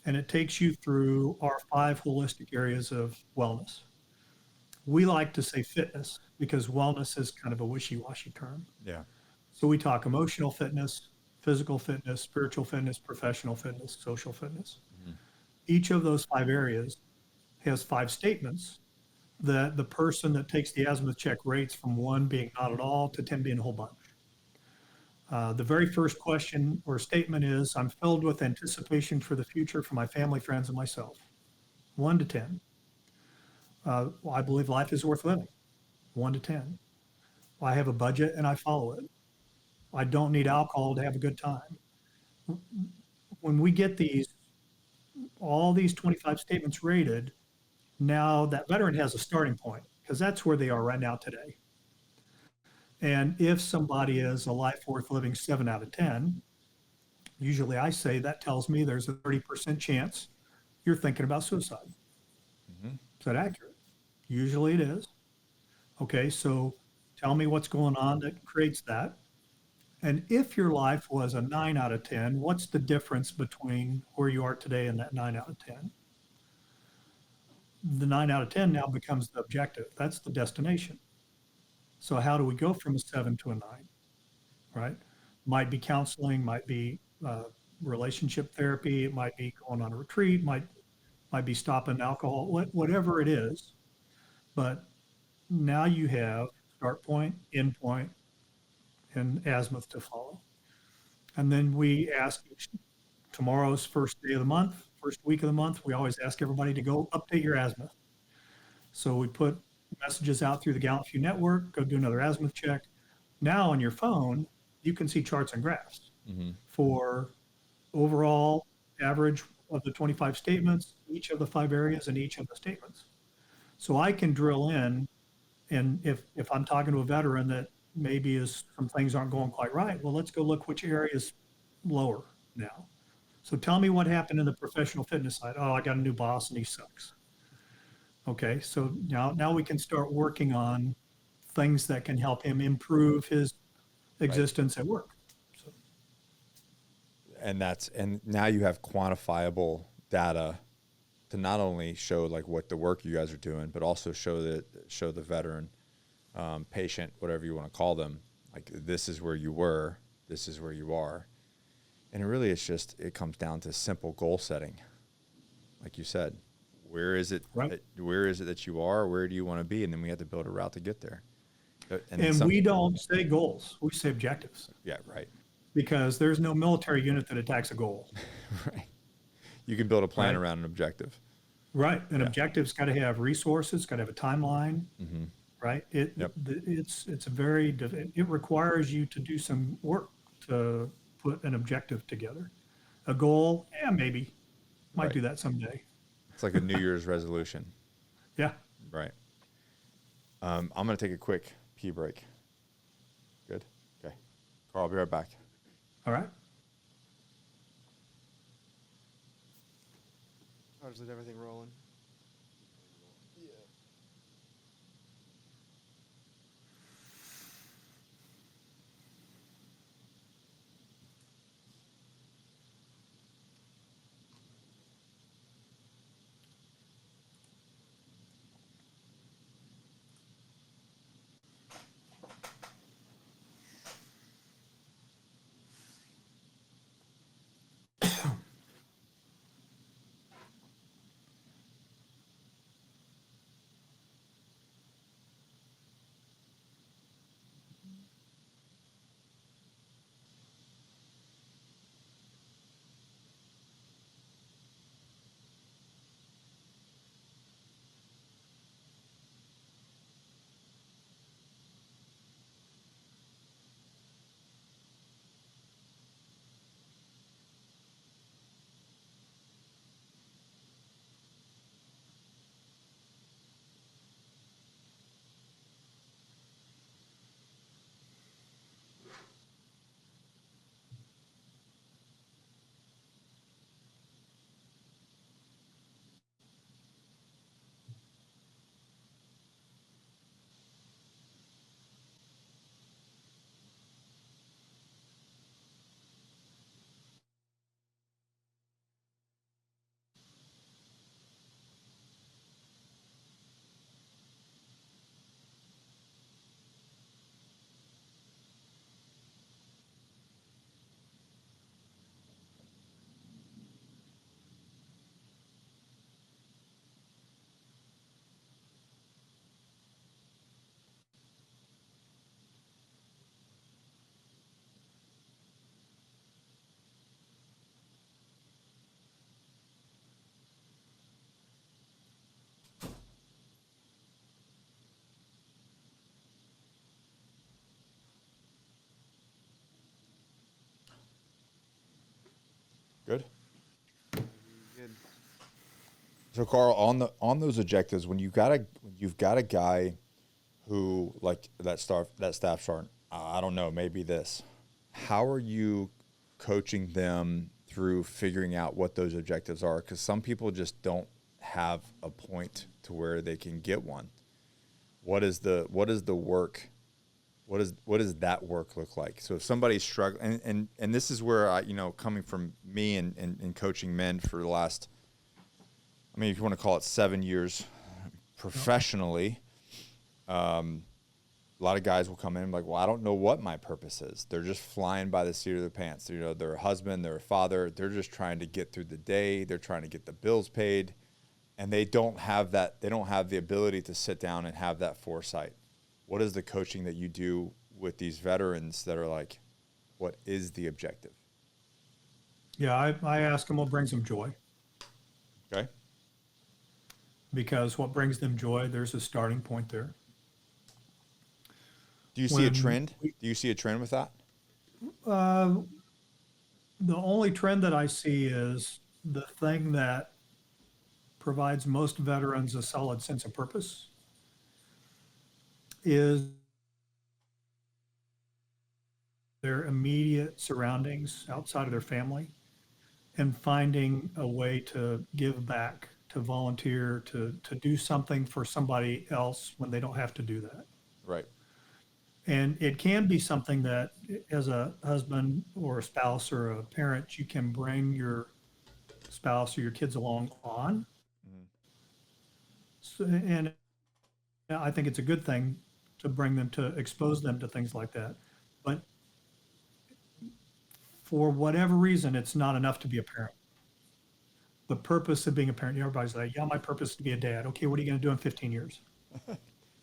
And it takes you through our 5 holistic areas of wellness. We like to say fitness because wellness is kind of a wishy-washy term. Yeah. So we talk emotional fitness, physical fitness, spiritual fitness, professional fitness, social fitness. Each of those 5 areas has 5 statements that the person that takes the azimuth check rates, from 1 being not at all to 10 being a whole bunch. The very first question or statement is, I'm filled with anticipation for the future for my family, friends, and myself. 1 to 10. I believe life is worth living. 1 to 10. I have a budget and I follow it. I don't need alcohol to have a good time. When we get all these 25 statements rated, now that veteran has a starting point, because that's where they are right now today. And if somebody is a life worth living 7 out of 10, usually I say that tells me there's a 30% chance you're thinking about suicide. Is that accurate? Usually it is. Okay, so tell me what's going on that creates that. And if your life was a 9 out of 10, what's the difference between where you are today and that 9 out of 10? The 9 out of 10 now becomes the objective. That's the destination. So how do we go from a 7 to a 9, right? Might be counseling, might be relationship therapy, it might be going on a retreat, might be stopping alcohol, whatever it is. But now you have start point, end point, and azimuth to follow. And then we ask tomorrow's first day of the month, first week of the month, we always ask everybody to go update your azimuth. So we put messages out through the Gallant Few network, go do another azimuth check. Now on your phone, you can see charts and graphs for overall average of the 25 statements, each of the 5 areas and each of the statements. So I can drill in, and if I'm talking to a veteran that maybe some things aren't going quite right, well, let's go look which area is lower now. So tell me what happened in the professional fitness side. Oh, I got a new boss and he sucks. Okay, so now we can start working on things that can help him improve his existence at work. So, and now you have quantifiable data to not only show like what the work you guys are doing, but also show the veteran, patient, whatever you want to call them, like this is where you were, this is where you are. And it comes down to simple goal setting. Like you said, where is it that you are? Where do you want to be? And then we have to build a route to get there. And we don't say goals, we say objectives. Yeah, right. Because there's no military unit that attacks a goal. Right. You can build a plan around an objective. Right. An objective's got to have resources, got to have a timeline. Right. It requires you to do some work to put an objective together. A goal, maybe might do that someday. It's like a New Year's resolution. Yeah. Right. I'm going to take a quick pee break. Good. Okay. Carl, I'll be right back. All right. How does everything rolling? Good. Good. So Carl, on those objectives, when you've got a guy who like that staff sergeant, I don't know, maybe this. How are you coaching them through figuring out what those objectives are? Because some people just don't have a point to where they can get one. What is the work? What does that work look like? So if somebody's struggling, and this is where I, coming from me and coaching men for the last, I mean, if you want to call it 7 years professionally, a lot of guys will come in and be like, well, I don't know what my purpose is. They're just flying by the seat of their pants. They're a husband, they're a father. They're just trying to get through the day. They're trying to get the bills paid. and they don't have that, they don't have the ability to sit down and have that foresight. What is the coaching that you do with these veterans that are like, what is the objective? Yeah, I ask them what brings them joy, Okay. because what brings them joy, there's a starting point there. Do you see a When trend? Do you see a trend with that? Uh, the only trend that I see is the thing that provides most veterans a solid sense of purpose is their immediate surroundings outside of their family and finding a way to give back, to volunteer, to do something for somebody else when they don't have to do that. Right. And it can be something that, as a husband or a spouse or a parent, you can bring your spouse or your kids along on. So, and I think it's a good thing to bring them, to expose them to things like that. But for whatever reason, it's not enough to be a parent. The purpose of being a parent, everybody's like, yeah, my purpose is to be a dad. Okay, what are you going to do in 15 years?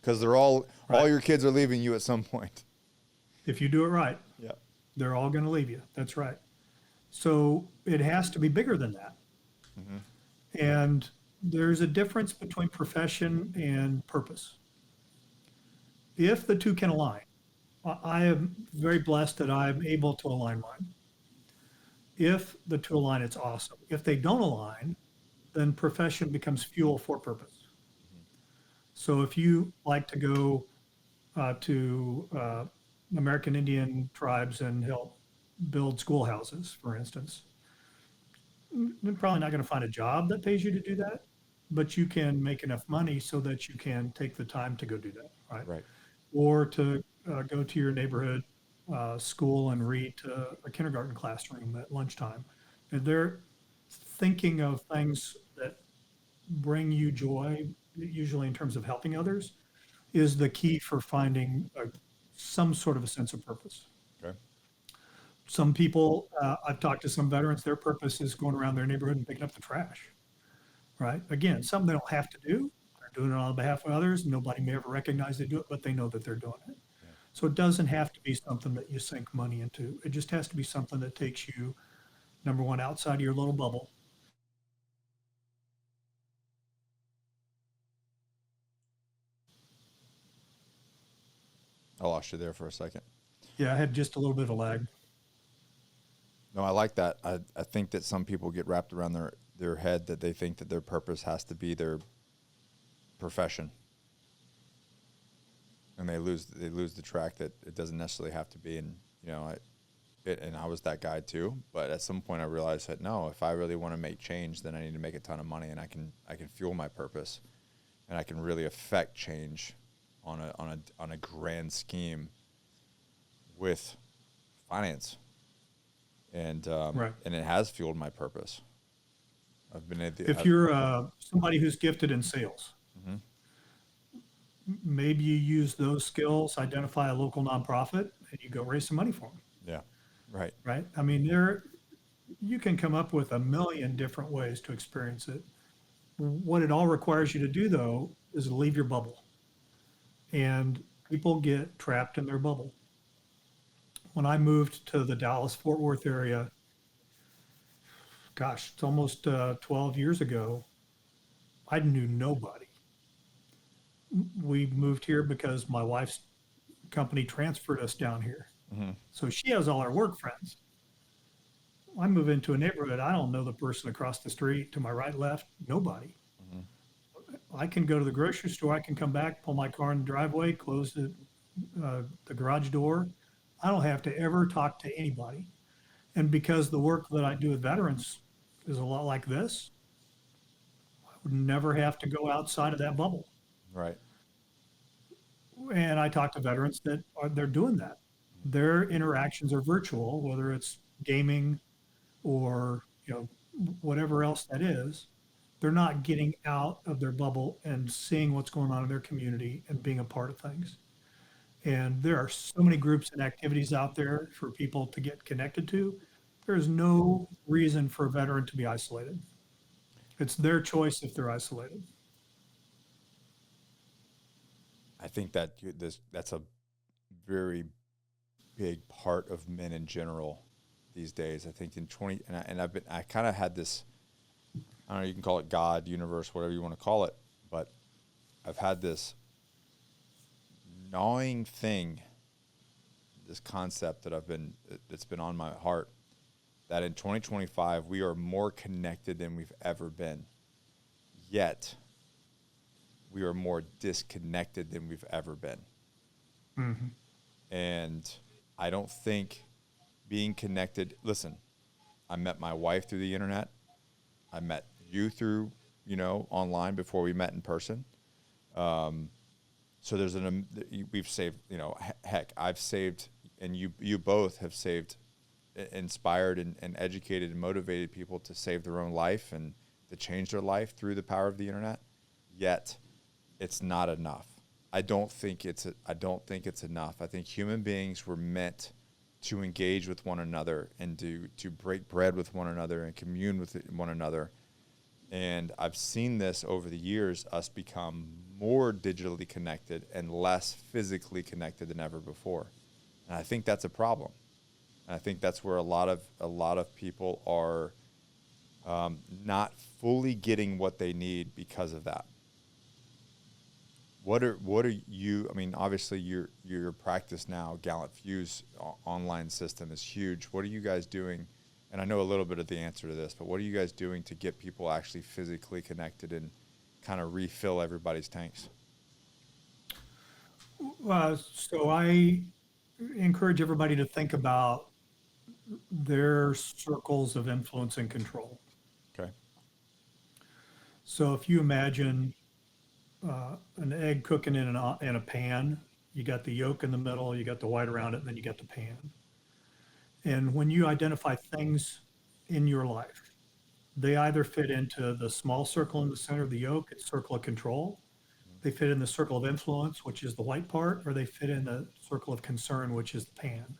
Because they're all Right. your kids are leaving you at some point. If you do it right, Yeah. they're all going to leave you. That's right. So it has to be bigger than that. And there's a difference between profession and purpose. If the two can align, I am very blessed that I'm able to align mine. If the two align, it's awesome. If they don't align, then profession becomes fuel for purpose. So if you like to go to American Indian tribes and help build schoolhouses, for instance, you're probably not going to find a job that pays you to do that, but you can make enough money so that you can take the time to go do that, right? Right. Or to go to your neighborhood school and read to a kindergarten classroom at lunchtime. And they're thinking of things that bring you joy, usually in terms of helping others, is the key for finding some sort of a sense of purpose. Okay. Some people, I've talked to some veterans, their purpose is going around their neighborhood and picking up the trash, right? Again, something they don't have to do. They're doing it on behalf of others. Nobody may ever recognize they do it, but they know that they're doing it. So it doesn't have to be something that you sink money into. It just has to be something that takes you, number one, outside of your little bubble. I lost you there for a second. Yeah, I had just a little bit of lag. No, I like that. I think that some people get wrapped around their head that they think that their purpose has to be their profession. And they lose the track that it doesn't necessarily have to be. And and I was that guy too. But at some point I realized that no, if I really want to make change, then I need to make a ton of money, and I can fuel my purpose, and I can really affect change on a grand scheme with finance. And Right. and it has fueled my purpose. I've been at the, If you're somebody who's gifted in sales, maybe you use those skills, identify a local nonprofit, and you go raise some money for them, yeah, right, right? I mean, you can come up with a million different ways to experience it. What it all requires you to do, though, is leave your bubble. And people get trapped in their bubble. When I moved to the Dallas-Fort Worth area, gosh, it's almost 12 years ago, I knew nobody. We moved here because my wife's company transferred us down here. So she has all her work friends. I move into a neighborhood, I don't know the person across the street, to my right, left, nobody. I can go to the grocery store, I can come back, pull my car in the driveway, close the garage door. I don't have to ever talk to anybody. And because the work that I do with veterans is a lot like this, I would never have to go outside of that bubble. right, And I talk to veterans that they're doing that. Their interactions are virtual, whether it's gaming or whatever else that is. They're not getting out of their bubble and seeing what's going on in their community and being a part of things. And there are so many groups and activities out there for people to get connected to. There's no reason for a veteran to be isolated. It's their choice if they're isolated. I think that that's a very big part of men in general these days. I think in 20 I kind of had this, I don't know, you can call it God, universe, whatever you want to call it, but I've had this gnawing thing, this concept that's been on my heart, that in 2025 we are more connected than we've ever been. Yet we are more disconnected than we've ever been. Mm-hmm. And I don't think being connected, listen, I met my wife through the internet. I met you through, online before we met in person. So we've saved, heck, I've saved, and you both have saved, inspired and educated and motivated people to save their own life and to change their life through the power of the internet. Yet it's not enough. I don't think it's enough. I think human beings were meant to engage with one another and to break bread with one another and commune with one another. And I've seen this over the years, us become more digitally connected and less physically connected than ever before. And I think that's a problem. And I think that's where a lot of people are not fully getting what they need because of that. What are you? I mean, obviously your practice now, Gallant Few's online system is huge. What are you guys doing? And I know a little bit of the answer to this, but what are you guys doing to get people actually physically connected and kind of refill everybody's tanks? So I encourage everybody to think about their circles of influence and control. Okay. So if you imagine an egg cooking in a pan, you got the yolk in the middle, you got the white around it, and then you got the pan. And when you identify things in your life, they either fit into the small circle in the center of the yolk, it's circle of control. They fit in the circle of influence, which is the white part, or they fit in the circle of concern, which is the pan.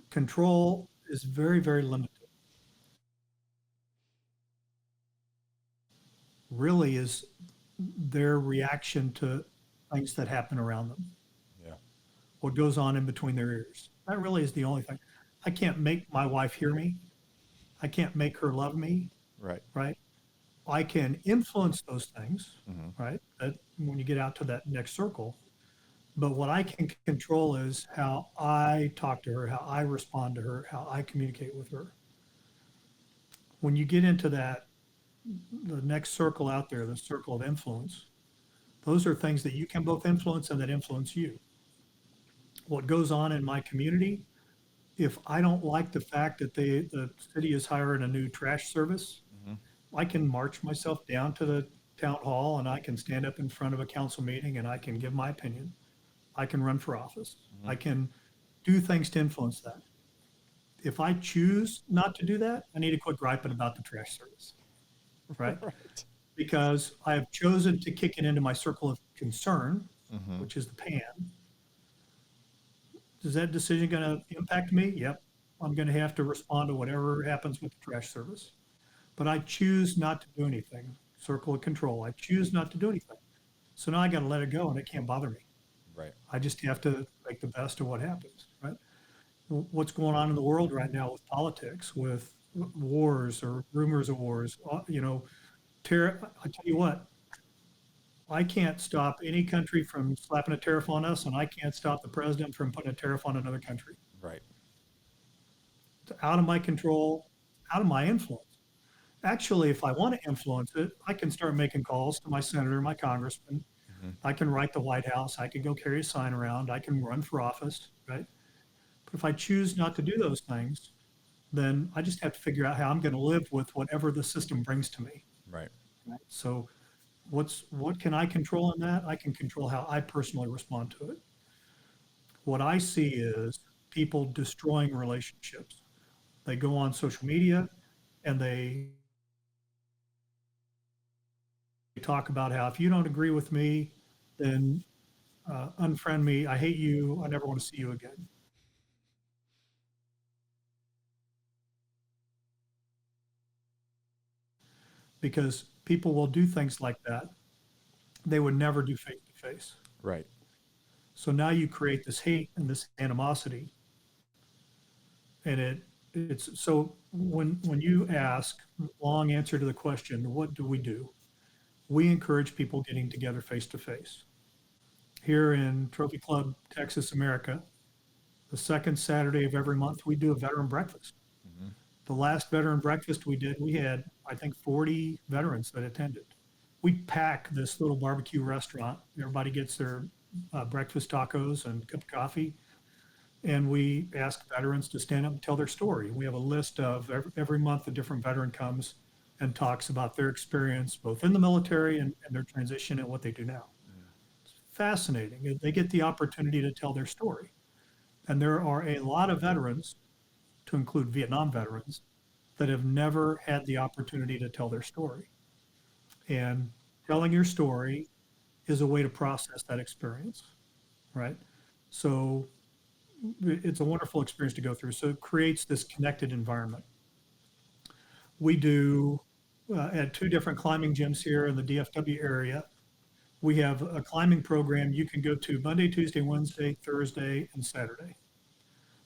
Control is very, very limited. Really is their reaction to things that happen around them, Yeah. what goes on in between their ears. That really is the only thing. I can't make my wife hear me. I can't make her love me, Right. right? I can influence those things, Mm-hmm. right? That when you get out to that next circle. But what I can control is how I talk to her, how I respond to her, how I communicate with her. When you get into the next circle out there, the circle of influence, those are things that you can both influence and that influence you. What goes on in my community, if I don't like the fact that the city is hiring a new trash service, Mm-hmm. I can march myself down to the town hall and I can stand up in front of a council meeting and I can give my opinion. I can run for office. Mm-hmm. I can do things to influence that. If I choose not to do that, I need to quit griping about the trash service, right? Right. Because I have chosen to kick it into my circle of concern, Mm-hmm. which is the pan. Is that decision going to impact me? Yep. I'm going to have to respond to whatever happens with the trash service. But I choose not to do anything. Circle of control. I choose not to do anything. So now I got to let it go and it can't bother me. Right. I just have to make the best of what happens, right? What's going on in the world right now with politics, with wars or rumors of wars, I tell you what, I can't stop any country from slapping a tariff on us, and I can't stop the president from putting a tariff on another country. Right. It's out of my control, out of my influence. Actually, if I want to influence it, I can start making calls to my senator, my congressman. Mm-hmm. I can write the White House. I can go carry a sign around. I can run for office, right? But if I choose not to do those things, then I just have to figure out how I'm going to live with whatever the system brings to me. Right. Right? So what can I control in that? I can control how I personally respond to it. What I see is people destroying relationships. They go on social media and they talk about how if you don't agree with me, then unfriend me. I hate you. I never want to see you again. because people will do things like that they would never do face to face. Right. So now you create this hate and this animosity, and it's so when you ask long answer to the question, what do? We encourage people getting together face to face. Here in Trophy Club, Texas, America, the second Saturday of every month, we do a veteran breakfast. Mm-hmm. The last veteran breakfast we did, we had, I think, 40 veterans that attended. We pack this little barbecue restaurant. Everybody gets their breakfast tacos and a cup of coffee. And we ask veterans to stand up and tell their story. We have a list of every month a different veteran comes and talks about their experience, both in the military and their transition and what they do now. It's fascinating. They get the opportunity to tell their story. And there are a lot of veterans, to include Vietnam veterans, that have never had the opportunity to tell their story. And telling your story is a way to process that experience, right? So it's a wonderful experience to go through. So it creates this connected environment. We do at 2 different climbing gyms here in the DFW area. We have a climbing program you can go to Monday, Tuesday, Wednesday, Thursday, and Saturday.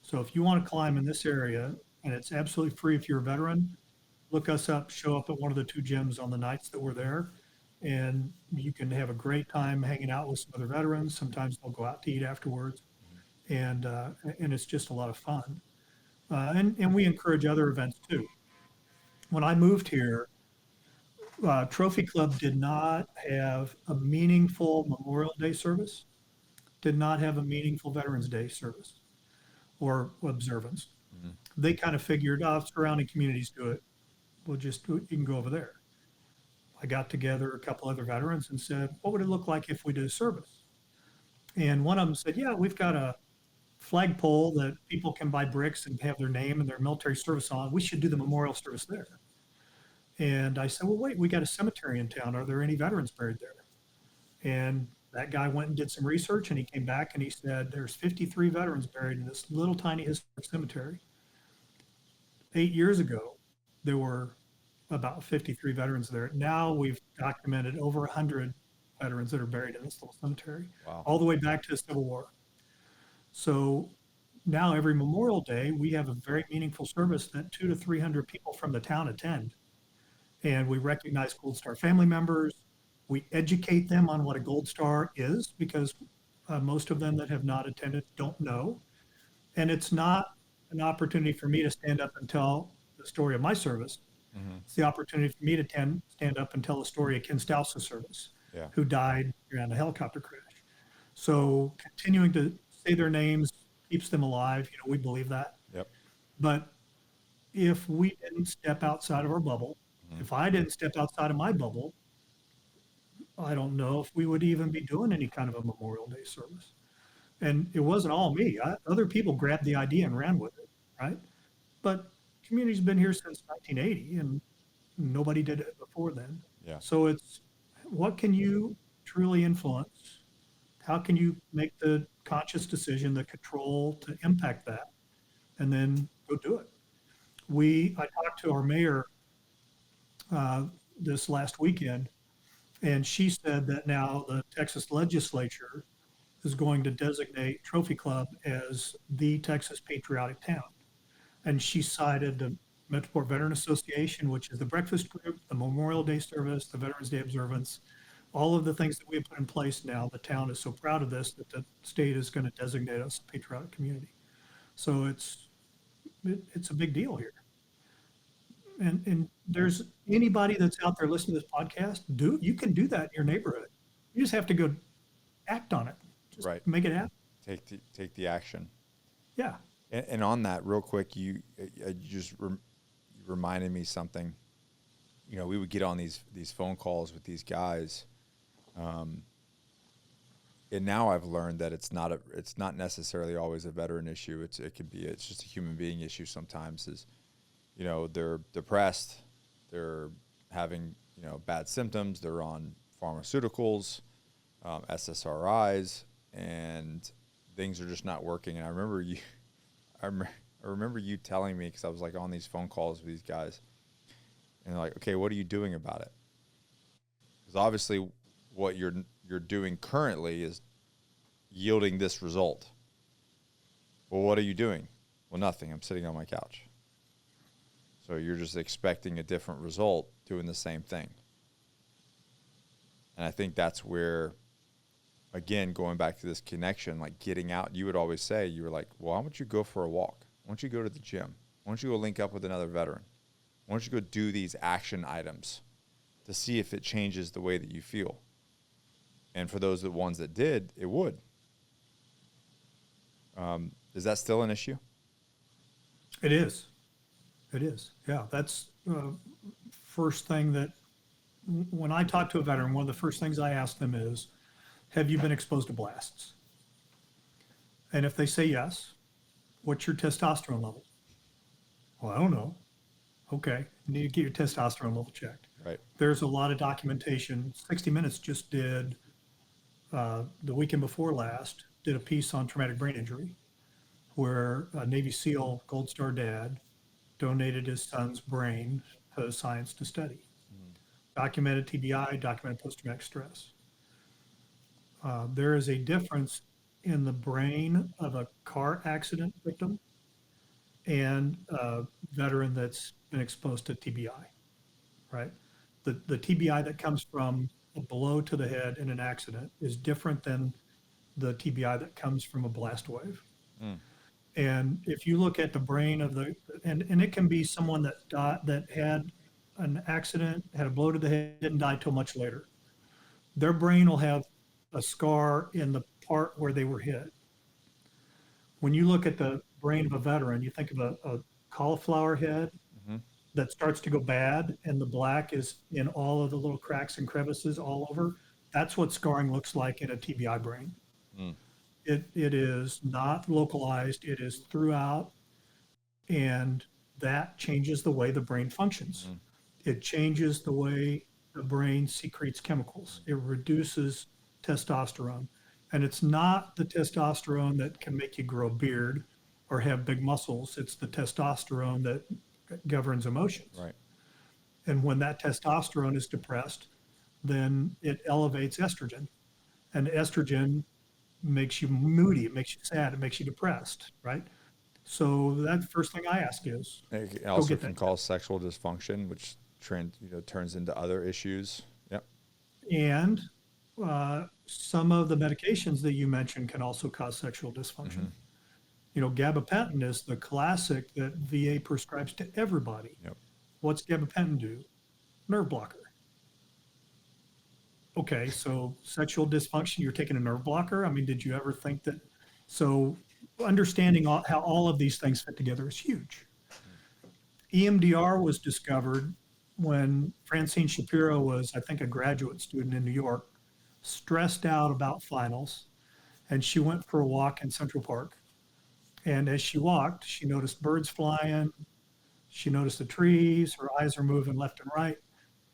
So if you want to climb in this area, and it's absolutely free if you're a veteran, look us up, show up at one of the 2 gyms on the nights that we're there, and you can have a great time hanging out with some other veterans. Sometimes they'll go out to eat afterwards, and it's just a lot of fun. And we encourage other events too. When I moved here, Trophy Club did not have a meaningful Memorial Day service, did not have a meaningful Veterans Day service or observance. Mm-hmm. They kind of figured, oh, surrounding communities do it. You can go over there. I got together a couple other veterans and said, what would it look like if we did a service? And one of them said, yeah, we've got a flagpole that people can buy bricks and have their name and their military service on. We should do the memorial service there. And I said, well, wait, we got a cemetery in town. Are there any veterans buried there? And that guy went and did some research, and he came back and he said, there's 53 veterans buried in this little tiny historic cemetery. 8 years ago, there were about 53 veterans there. Now we've documented over 100 veterans that are buried in this little cemetery, Wow. all the way back to the Civil War. So now every Memorial Day, we have a very meaningful service that 200 to 300 people from the town attend. And we recognize Gold Star family members. We educate them on what a Gold Star is, because most of them that have not attended don't know. And it's not an opportunity for me to stand up and tell the story of my service. Mm-hmm. It's the opportunity for me to stand up and tell the story of Ken Stouse's service, Yeah. who died around a helicopter crash. So continuing to say their names keeps them alive. We believe that. Yep. But if we didn't step outside of our bubble, if I didn't step outside of my bubble, I don't know if we would even be doing any kind of a Memorial Day service. And it wasn't all me. Other people grabbed the idea and ran with it, right? But community's been here since 1980, and nobody did it before then. Yeah. So it's, what can you truly influence? How can you make the conscious decision, the control to impact that, and then go do it? I talked to our mayor this last weekend, and she said that now the Texas legislature is going to designate Trophy Club as the Texas patriotic town. And she cited the Metroport Veteran Association, which is the breakfast group, the Memorial Day service, the Veterans Day observance, all of the things that we have put in place now. The town is so proud of this that the state is going to designate us a patriotic community. So it's a big deal here. And there's anybody that's out there listening to this podcast, you can do that in your neighborhood. You just have to go act on it. Just Right. make it happen. Take the action. Yeah. And on that, real quick, you reminded me something. We would get on these phone calls with these guys, and now I've learned that it's not necessarily always a veteran issue. It's just a human being issue sometimes. They're depressed, they're having bad symptoms, they're on pharmaceuticals, SSRIs, and things are just not working. And I remember you telling me, because I was like on these phone calls with these guys, And they're like, okay, what are you doing about it? Because obviously what you're doing currently is yielding this result. Well, what are you doing? Well, nothing. I'm sitting on my couch. So you're just expecting a different result doing the same thing. And I think that's where, again, going back to this connection, like getting out, you would always say, you were like, well, why don't you go for a walk? Why don't you go to the gym? Why don't you go link up with another veteran? Why don't you go do these action items to see if it changes the way that you feel? And for those ones that did, it would. Is that still an issue? It is. It is. Yeah, that's first thing that when I talk to a veteran, one of the first things I ask them is, have you been exposed to blasts? And if they say yes, what's your testosterone level? Well, I don't know. Okay, you need to get your testosterone level checked. Right. There's a lot of documentation. 60 Minutes just did, the weekend before last, did a piece on traumatic brain injury where a Navy SEAL Gold Star dad donated his son's brain to science to study. Documented TBI, documented post-traumatic stress. There is a difference in the brain of a car accident victim and a veteran that's been exposed to TBI, right? The TBI that comes from a blow to the head in an accident is different than the TBI that comes from a blast wave. And if you look at the brain of and it can be someone that had an accident, had a blow to the head, didn't die till much later. Their brain will have a scar in the part where they were hit. When you look at the brain of a veteran, you think of a cauliflower head that starts to go bad, and the black is in all of the little cracks and crevices all over. That's what scarring looks like in a TBI brain. It is not localized, it is throughout, and that changes the way the brain functions. It changes the way the brain secretes chemicals. It reduces testosterone. And it's not the testosterone that can make you grow a beard or have big muscles. It's the testosterone that governs emotions. Right. And when that testosterone is depressed, then it elevates estrogen. And estrogen makes you moody, it makes you sad, it makes you depressed, right? So that's the first thing I ask is, It also can cause sexual dysfunction, which turns into other issues. Yep. and some of the medications that you mentioned can also cause sexual dysfunction. Gabapentin is the classic that VA prescribes to everybody. Yep. What's gabapentin do? Nerve blocker. Okay, so sexual dysfunction, you're taking a nerve blocker? I mean, did you ever think that? So understanding how all of these things fit together is huge. EMDR was discovered when Francine Shapiro was, I think, a graduate student in New York, stressed out about finals, and she went for a walk in Central Park. And as she walked, she noticed birds flying, she noticed the trees, her eyes are moving left and right.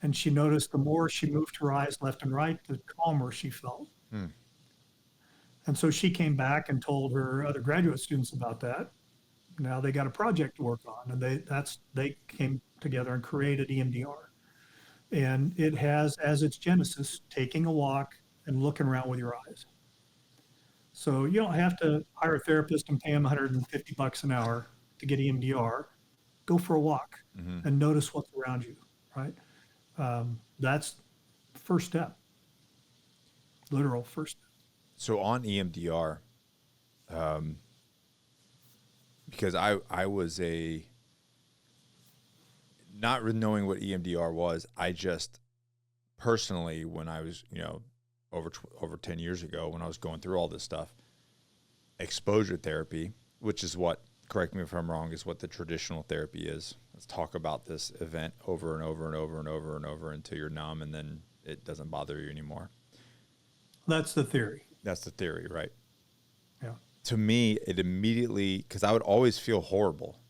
And she noticed the more she moved her eyes left and right, the calmer she felt. And so she came back and told her other graduate students about that. Now they got a project to work on, and they came together and created EMDR. And it has as its genesis taking a walk and looking around with your eyes. So you don't have to hire a therapist and pay them $150 an hour to get EMDR. Go for a walk and notice what's around you, right? That's the first step, literal first step. So on EMDR, because I was not really knowing what EMDR was, I just personally, when I was, over 10 years ago, when I was going through all this stuff, exposure therapy, which is what, correct me if I'm wrong, is what the traditional therapy is. Let's talk about this event over and over and over and over and over until you're numb and then it doesn't bother you anymore. That's the theory. That's the theory, right? Yeah. To me, it immediately, because I would always feel horrible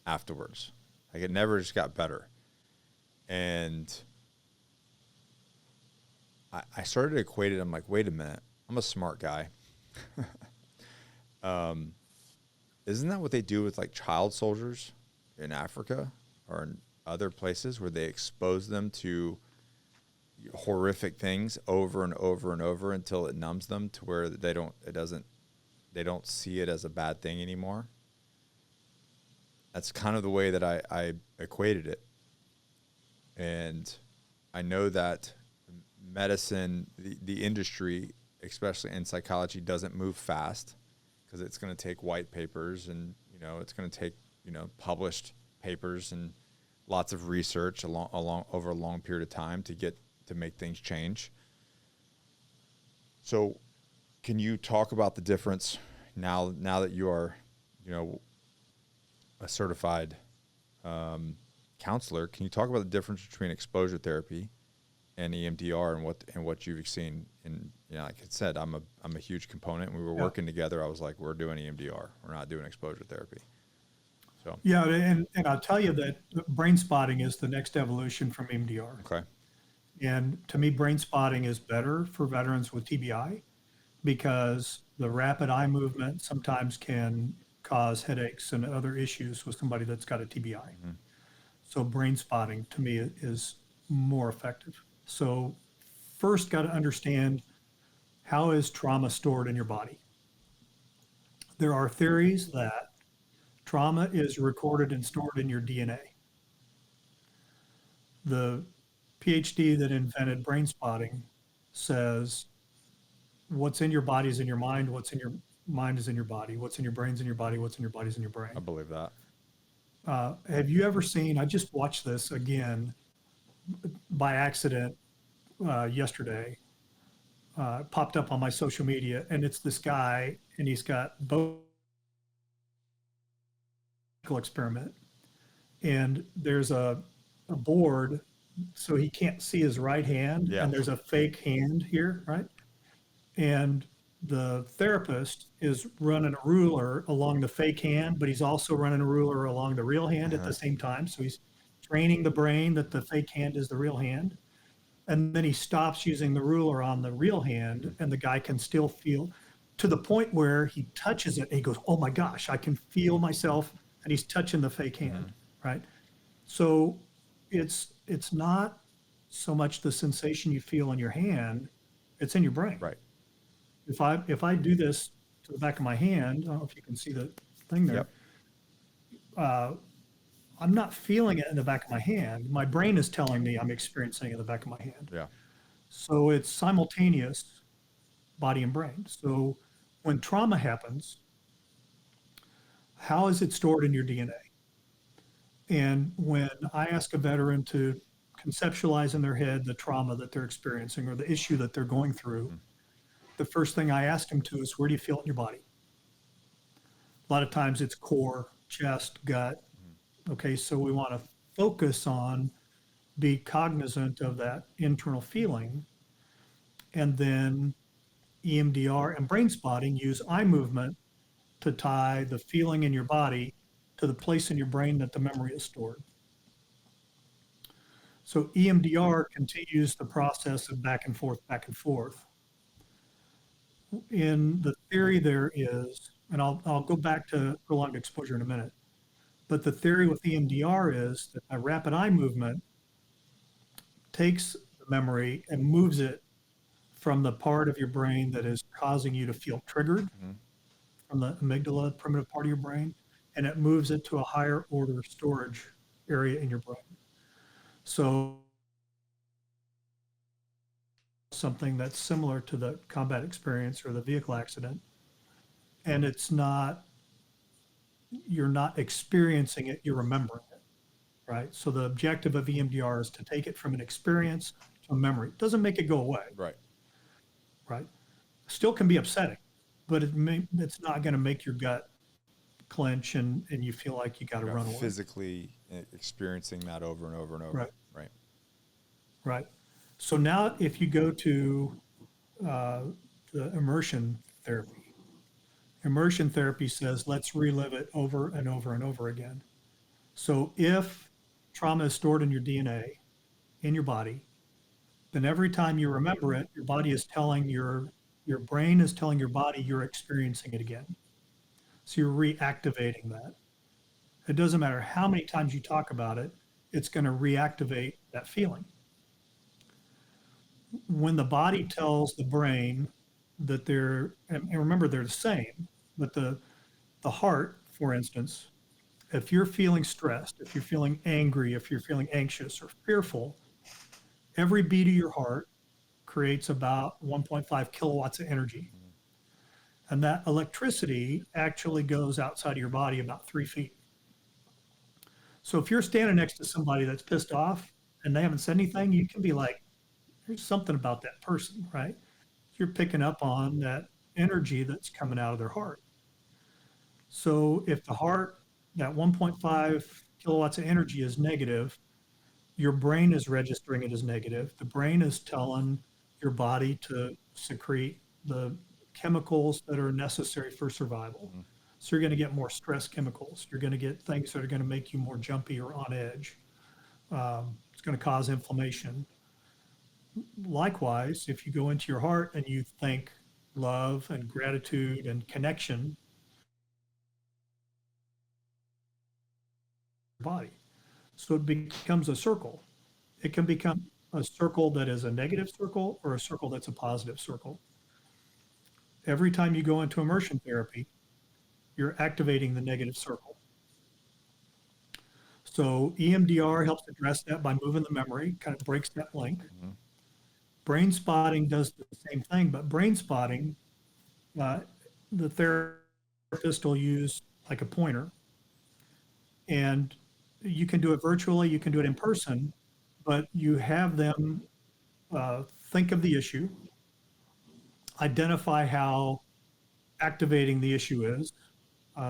afterwards. Like it never just got better. And I started to equate it. I'm like, wait a minute, I'm a smart guy. Isn't that what they do with like child soldiers in Africa or other places where they expose them to horrific things over and over and over until it numbs them to where they don't see it as a bad thing anymore. That's kind of the way that I equated it. And I know that medicine, the industry, especially in psychology, doesn't move fast because it's going to take white papers and, it's going to take, published papers and lots of research along over a long period of time to make things change. So can you talk about the difference now that you are, a certified counselor? Can you talk about the difference between exposure therapy and EMDR and what you've seen? And like I said, I'm a huge component. We were working together. I was like, we're doing EMDR. We're not doing exposure therapy. So Yeah, and I'll tell you that brain spotting is the next evolution from EMDR. okay, And to me, brain spotting is better for veterans with TBI because the rapid eye movement sometimes can cause headaches and other issues with somebody that's got a TBI. Mm-hmm. So brain spotting to me is more effective. So first got to understand, how is trauma stored in your body? There are theories that trauma is recorded and stored in your DNA. The PhD that invented brain spotting says what's in your body is in your mind, what's in your mind is in your body, what's in your brain is in your body, what's in your body is in your brain. I believe that. Have you ever seen, I just watched this again by accident yesterday, popped up on my social media, and it's this guy, and he's got both experiment, and there's a board so he can't see his right hand, and there's a fake hand here, right? And the therapist is running a ruler along the fake hand, but he's also running a ruler along the real hand at the same time. So he's training the brain that the fake hand is the real hand. And then he stops using the ruler on the real hand, and the guy can still feel, to the point where he touches it and he goes, oh my gosh, I can feel myself, and he's touching the fake hand, right? So it's not so much the sensation you feel in your hand, it's in your brain. Right. If I do this to the back of my hand, I don't know if you can see the thing there. Yep. I'm not feeling it in the back of my hand. My brain is telling me I'm experiencing it in the back of my hand. Yeah. So it's simultaneous, body and brain. So when trauma happens, how is it stored in your DNA? And when I ask a veteran to conceptualize in their head the trauma that they're experiencing or the issue that they're going through, the first thing I ask them to is, where do you feel it in your body? A lot of times it's core, chest, gut. Okay, so we want to focus on, be cognizant of that internal feeling. And then EMDR and brain spotting use eye movement to tie the feeling in your body to the place in your brain that the memory is stored. So EMDR continues the process of back and forth, back and forth. In the theory there is, and I'll go back to prolonged exposure in a minute, but the theory with EMDR is that a rapid eye movement takes the memory and moves it from the part of your brain that is causing you to feel triggered, from the amygdala, primitive part of your brain, and it moves it to a higher order storage area in your brain. So something that's similar to the combat experience or the vehicle accident, and you're not experiencing it, you're remembering it, right? So the objective of EMDR is to take it from an experience to a memory. It doesn't make it go away. Right. Still can be upsetting, but it's not going to make your gut clench and you feel like you got to run away. Physically experiencing that over and over and over. Right. So now if you go to the immersion therapy says, let's relive it over and over and over again. So if trauma is stored in your DNA, in your body, then every time you remember it, your body is telling your brain is telling your body you're experiencing it again. So you're reactivating that. It doesn't matter how many times you talk about it, it's going to reactivate that feeling. When the body tells the brain that and remember they're the same, but the heart, for instance, if you're feeling stressed, if you're feeling angry, if you're feeling anxious or fearful, every beat of your heart creates about 1.5 kilowatts of energy. And that electricity actually goes outside of your body about 3 feet. So if you're standing next to somebody that's pissed off and they haven't said anything, you can be like, there's something about that person, right? You're picking up on that energy that's coming out of their heart. So if the heart, that 1.5 kilowatts of energy is negative, your brain is registering it as negative. The brain is telling your body to secrete the chemicals that are necessary for survival. So you're going to get more stress chemicals. You're going to get things that are going to make you more jumpy or on edge. It's going to cause inflammation. Likewise, if you go into your heart and you think love and gratitude and connection, body. So it becomes a circle. It can become a circle that is a negative circle or a circle that's a positive circle. Every time you go into immersion therapy, you're activating the negative circle. So EMDR helps address that by moving the memory, kind of breaks that link. Brain spotting does the same thing, but brain spotting, the therapist will use like a pointer, and you can do it virtually, you can do it in person, but you have them think of the issue, identify how activating the issue is,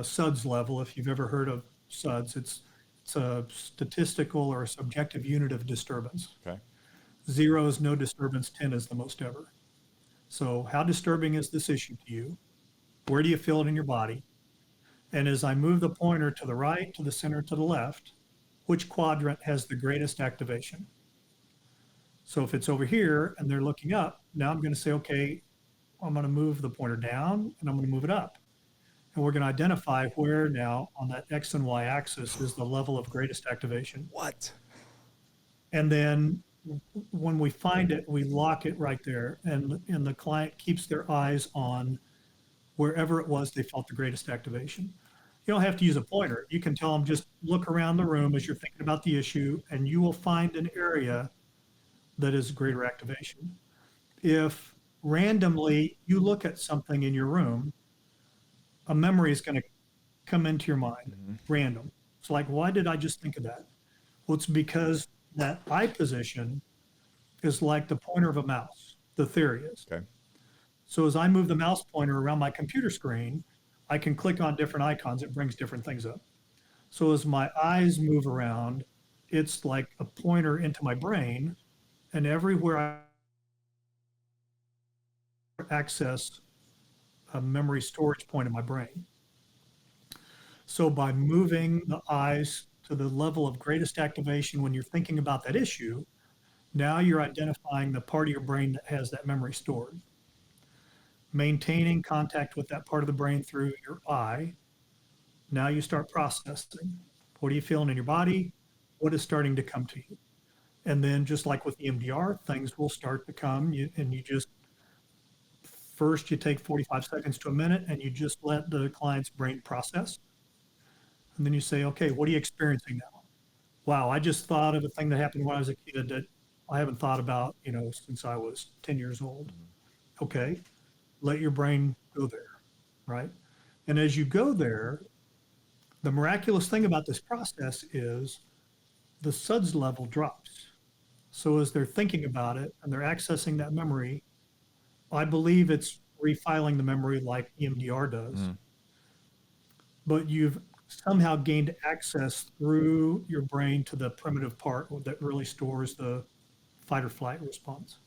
SUDS level. If you've ever heard of SUDS, it's a statistical or a subjective unit of disturbance. Okay. 0 is no disturbance, 10 is the most ever. So how disturbing is this issue to you? Where do you feel it in your body? And as I move the pointer to the right, to the center, to the left, which quadrant has the greatest activation? So if it's over here and they're looking up, now I'm going to say, okay, I'm going to move the pointer down and I'm going to move it up. And we're going to identify where now on that X and Y axis is the level of greatest activation. What? And then when we find it, we lock it right there. And the client keeps their eyes on wherever it was they felt the greatest activation. You don't have to use a pointer. You can tell them just look around the room as you're thinking about the issue, and you will find an area that is greater activation. If randomly you look at something in your room, a memory is going to come into your mind, random. It's like, why did I just think of that? Well, it's because that eye position is like the pointer of a mouse, the theory is. Okay. So as I move the mouse pointer around my computer screen, I can click on different icons. It brings different things up. So as my eyes move around, it's like a pointer into my brain, and everywhere I access a memory storage point in my brain. So by moving the eyes to the level of greatest activation when you're thinking about that issue, now you're identifying the part of your brain that has that memory stored. Maintaining contact with that part of the brain through your eye, now you start processing. What are you feeling in your body? What is starting to come to you? And then just like with EMDR, things will start to come, and you just, first you take 45 seconds to a minute and you just let the client's brain process. And then you say, okay, what are you experiencing now? Wow, I just thought of a thing that happened when I was a kid that I haven't thought about, since I was 10 years old. Okay, let your brain go there, right? And as you go there, the miraculous thing about this process is the SUDS level drops. So as they're thinking about it and they're accessing that memory, I believe it's refiling the memory like EMDR does. But you've somehow gained access through your brain to the primitive part that really stores the fight or flight response.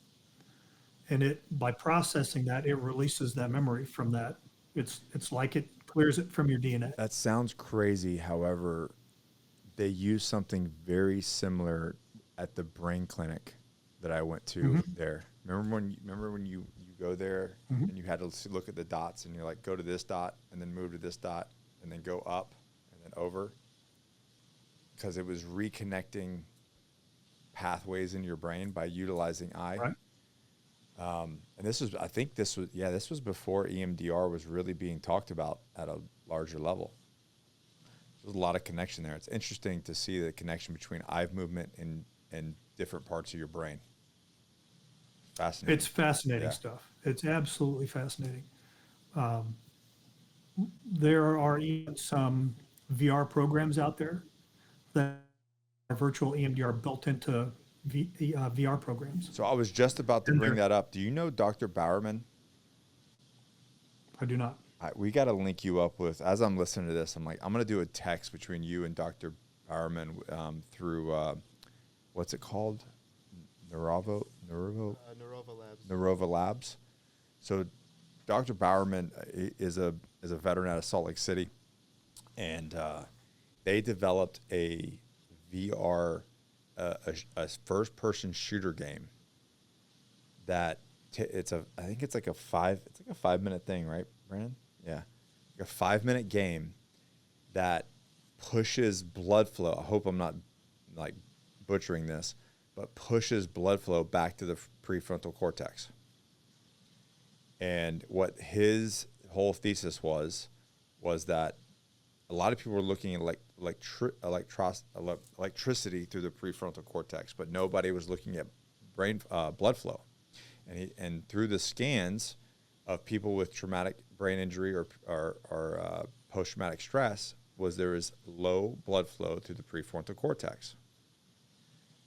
And by processing that, it releases that memory from that. It's like it clears it from your DNA. That sounds crazy. However, they use something very similar at the brain clinic that I went to there. Remember when you go there and you had to look at the dots and you're like, go to this dot and then move to this dot and then go up and then over? because it was reconnecting pathways in your brain by utilizing eye. Right. And this was, I think this was before EMDR was really being talked about at a larger level. There's a lot of connection there. It's interesting to see the connection between eye movement and different parts of your brain. Fascinating. It's fascinating Yeah. stuff. It's absolutely fascinating. There are even some VR programs out there that are virtual EMDR built into VR programs. So I was just about to And bring they're- that up. Do you know Dr. Bowerman? I do not. We got to link you up with, as I'm listening to this, I'm like, I'm going to do a text between you and Dr. Bowerman through, what's it called? Narova Labs. Narova Labs. So Dr. Bowerman is a veteran out of Salt Lake City, and they developed a VR, a first-person shooter game that I think it's like a 5-minute thing, right, Brandon? Yeah, like a 5-minute game that pushes blood flow. I hope I'm not like butchering this, but pushes blood flow back to the prefrontal cortex. And what his whole thesis was that a lot of people were looking at electricity through the prefrontal cortex, but nobody was looking at blood flow. And through the scans of people with traumatic brain injury or post-traumatic stress, there was low blood flow through the prefrontal cortex.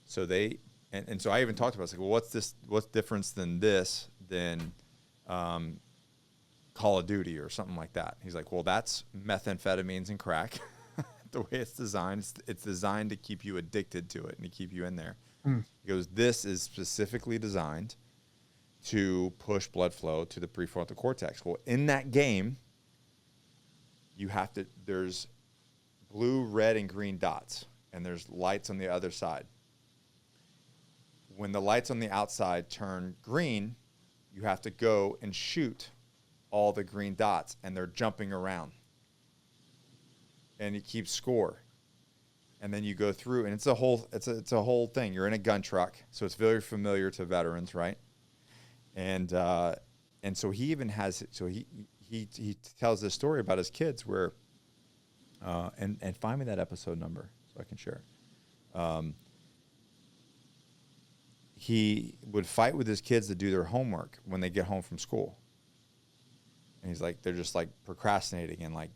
So so I even talked about it. I was like, well, what's difference than Call of Duty or something like that? He's like, well, that's methamphetamines and crack. The way it's designed, it's designed to keep you addicted to it and to keep you in there. He goes, this is specifically designed to push blood flow to the prefrontal cortex. Well, in that game, there's blue, red, and green dots, and there's lights on the other side. When the lights on the outside turn green, you have to go and shoot all the green dots, and they're jumping around. And you keep score. And then you go through, and it's a whole thing. You're in a gun truck, so it's very familiar to veterans, right? And so he even has, so he tells this story about his kids where, and find me that episode number so I can share it. He would fight with his kids to do their homework when they get home from school. And he's like, they're just like procrastinating and like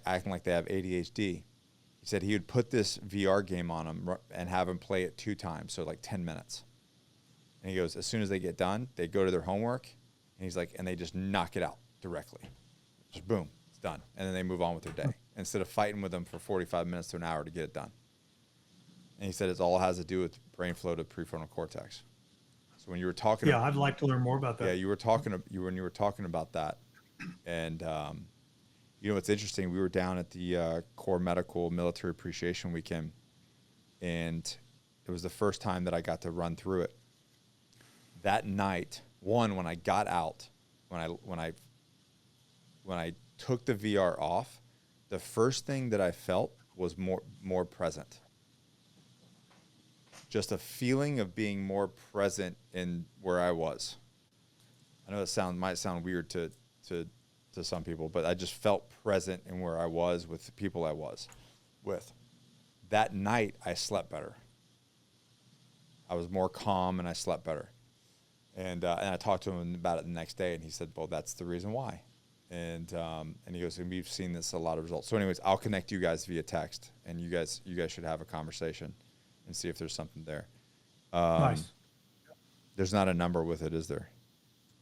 acting like they have ADHD. He said he would put this VR game on them and have them play it 2 times, so like 10 minutes. And he goes, as soon as they get done, they go to their homework, and he's like, and they just knock it out directly. Just boom, it's done. And then they move on with their day instead of fighting with them for 45 minutes to an hour to get it done. And he said it all has to do with brain flow to prefrontal cortex. So when you were talking, Yeah, I'd like to learn more about that. yeah, when you were talking about that, and you know what's interesting? We were down at the Corps Medical Military Appreciation Weekend, and it was the first time that I got to run through it. That night, when I got out, when I took the VR off, the first thing that I felt was more present. Just a feeling of being more present in where I was. I know it might sound weird to some people, but I just felt present in where I was with the people I was with. That night, I slept better. I was more calm and I slept better. And I talked to him about it the next day, and he said, well, that's the reason why. And he goes, and we've seen this a lot of results. So anyways, I'll connect you guys via text, and you guys should have a conversation and see if there's something there. Nice. There's not a number with it, is there?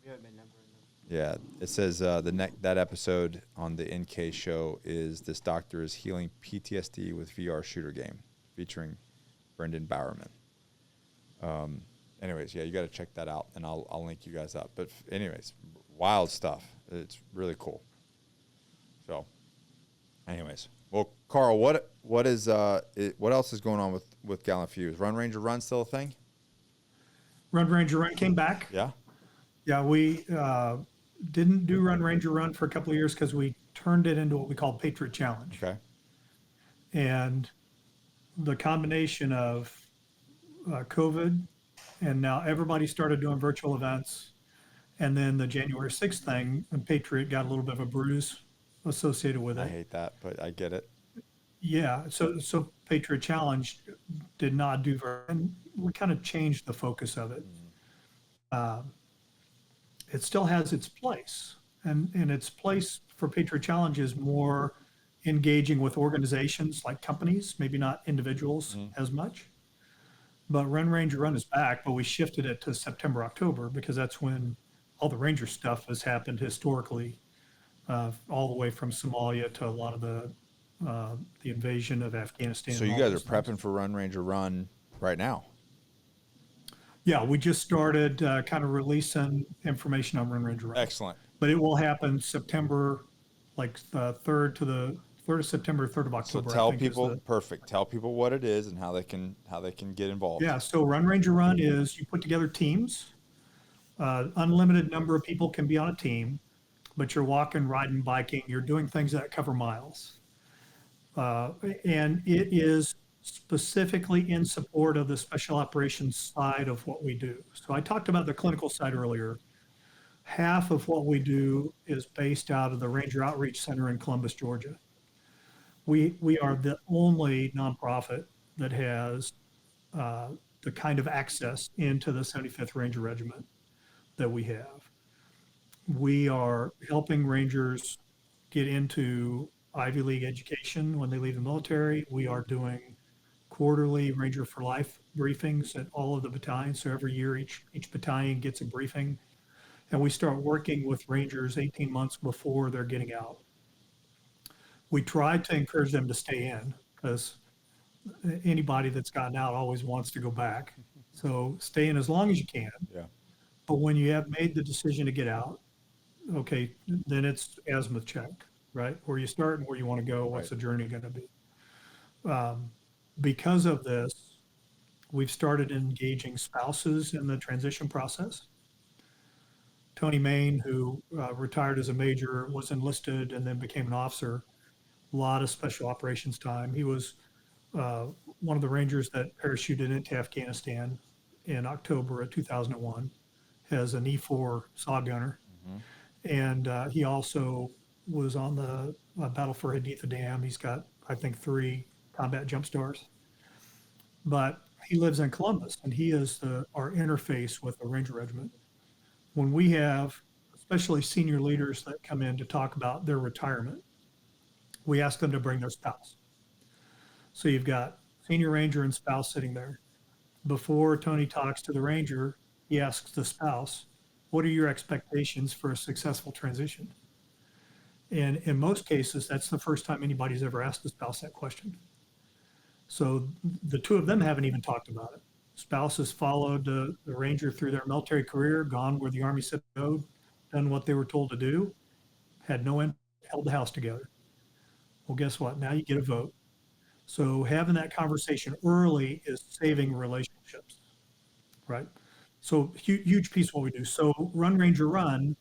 We haven't made number in them. Yeah, it says that episode on the NK show is this doctor is healing PTSD with VR shooter game, featuring Brendan Bowerman. Anyways, yeah, you got to check that out, and I'll link you guys up. But anyways, wild stuff. It's really cool. So, anyways, well, Karl, what else is going on with Gallant Few? Is Run Ranger Run still a thing? Run Ranger Run came back. Yeah. Yeah, we didn't do Run Ranger Run for a couple of years because we turned it into what we call Patriot Challenge. Okay. And the combination of COVID, and now everybody started doing virtual events. And then the January 6th thing, and Patriot got a little bit of a bruise associated with I it. hate that, but I get it. Yeah, so Patriot Challenge did not do very, and we kind of changed the focus of it. It still has its place, and its place for Patriot Challenge is more engaging with organizations like companies, maybe not individuals as much. But Run Ranger Run is back, but we shifted it to September, October, because that's when all the Ranger stuff has happened historically, all the way from Somalia to a lot of the invasion of Afghanistan. So and you all guys are those things. prepping for Run Ranger Run right now. Yeah, we just started kind of releasing information on Run Ranger Run, Excellent. but it will happen September, like the third of September, 3rd of So October. I tell think is people, the, perfect. Tell people what it is and how they can get involved. yeah. So Run Ranger Run is you put together teams. Unlimited number of people can be on a team, but you're walking, riding, biking. You're doing things that cover miles. And it is specifically in support of the special operations side of what we do. So I talked about the clinical side earlier. Half of what we do is based out of the Ranger Outreach Center in Columbus, Georgia. We are the only nonprofit that has the kind of access into the 75th Ranger Regiment that we have. We are helping Rangers get into Ivy League education when they leave the military. We are doing quarterly Ranger for Life briefings at all of the battalions. So every year, each battalion gets a briefing. And we start working with Rangers 18 months before they're getting out. We try to encourage them to stay in because anybody that's gotten out always wants to go back. So stay in as long as you can. Yeah. But when you have made the decision to get out, okay, then it's azimuth check, right? Where you start and where you want to go, what's Right. the journey going to be? Because of this, we've started engaging spouses in the transition process. Tony Main, who retired as a major, was enlisted and then became an officer. A lot of special operations time. He was one of the Rangers that parachuted into Afghanistan in October of 2001 as an E4 saw gunner. And he also was on the battle for Haditha Dam. He's got, I think, 3 combat jump stars. But he lives in Columbus, and he is our interface with the Ranger Regiment. When we have, especially senior leaders that come in to talk about their retirement, we ask them to bring their spouse. So you've got senior Ranger and spouse sitting there. Before Tony talks to the Ranger, he asks the spouse, what are your expectations for a successful transition? And in most cases, that's the first time anybody's ever asked the spouse that question. So the two of them haven't even talked about it. Spouse has followed the Ranger through their military career, gone where the Army said to go, done what they were told to do, had no input, held the house together. Well, guess what? Now you get a vote. So having that conversation early is saving relationships, right? So huge piece of what we do. So Run Ranger Run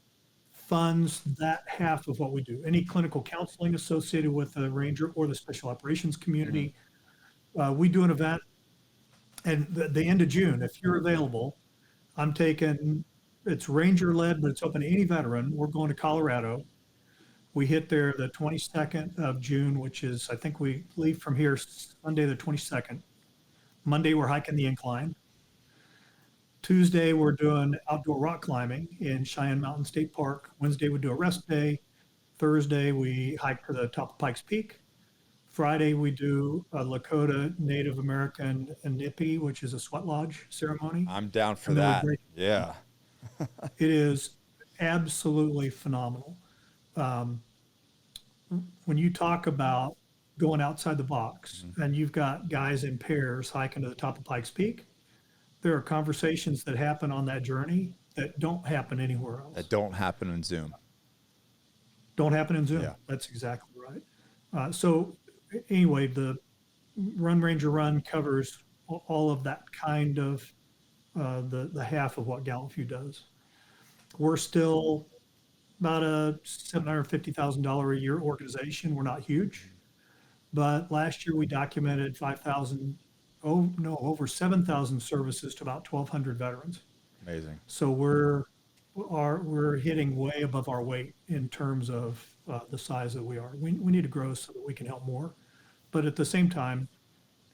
funds that half of what we do. Any clinical counseling associated with the Ranger or the special operations community. We do an event and the end of June, if you're available, I'm taking, it's Ranger led, but it's open to any veteran. We're going to Colorado. We hit there the 22nd of June, which is, I think we leave from here Sunday, the 22nd. Monday, we're hiking the incline. Tuesday, we're doing outdoor rock climbing in Cheyenne Mountain State Park. Wednesday, we do a rest day. Thursday, we hike to the top of Pikes Peak. Friday, we do a Lakota Native American Nipi, which is a sweat lodge ceremony. I'm down for And then we that. break- Yeah. It is absolutely phenomenal. When you talk about going outside the box and you've got guys in pairs hiking to the top of Pikes Peak, there are conversations that happen on that journey that don't happen anywhere else. That don't happen in Zoom. Don't happen in Zoom. Yeah. That's exactly right. So anyway, the Run Ranger Run covers all of that kind of the half of what Gallant Few does. We're still about a $750,000 a year organization. We're not huge. But last year we documented 5,000, oh no, over 7,000 services to about 1,200 veterans. Amazing. So we're hitting way above our weight in terms of the size that we are. We need to grow so that we can help more. But at the same time,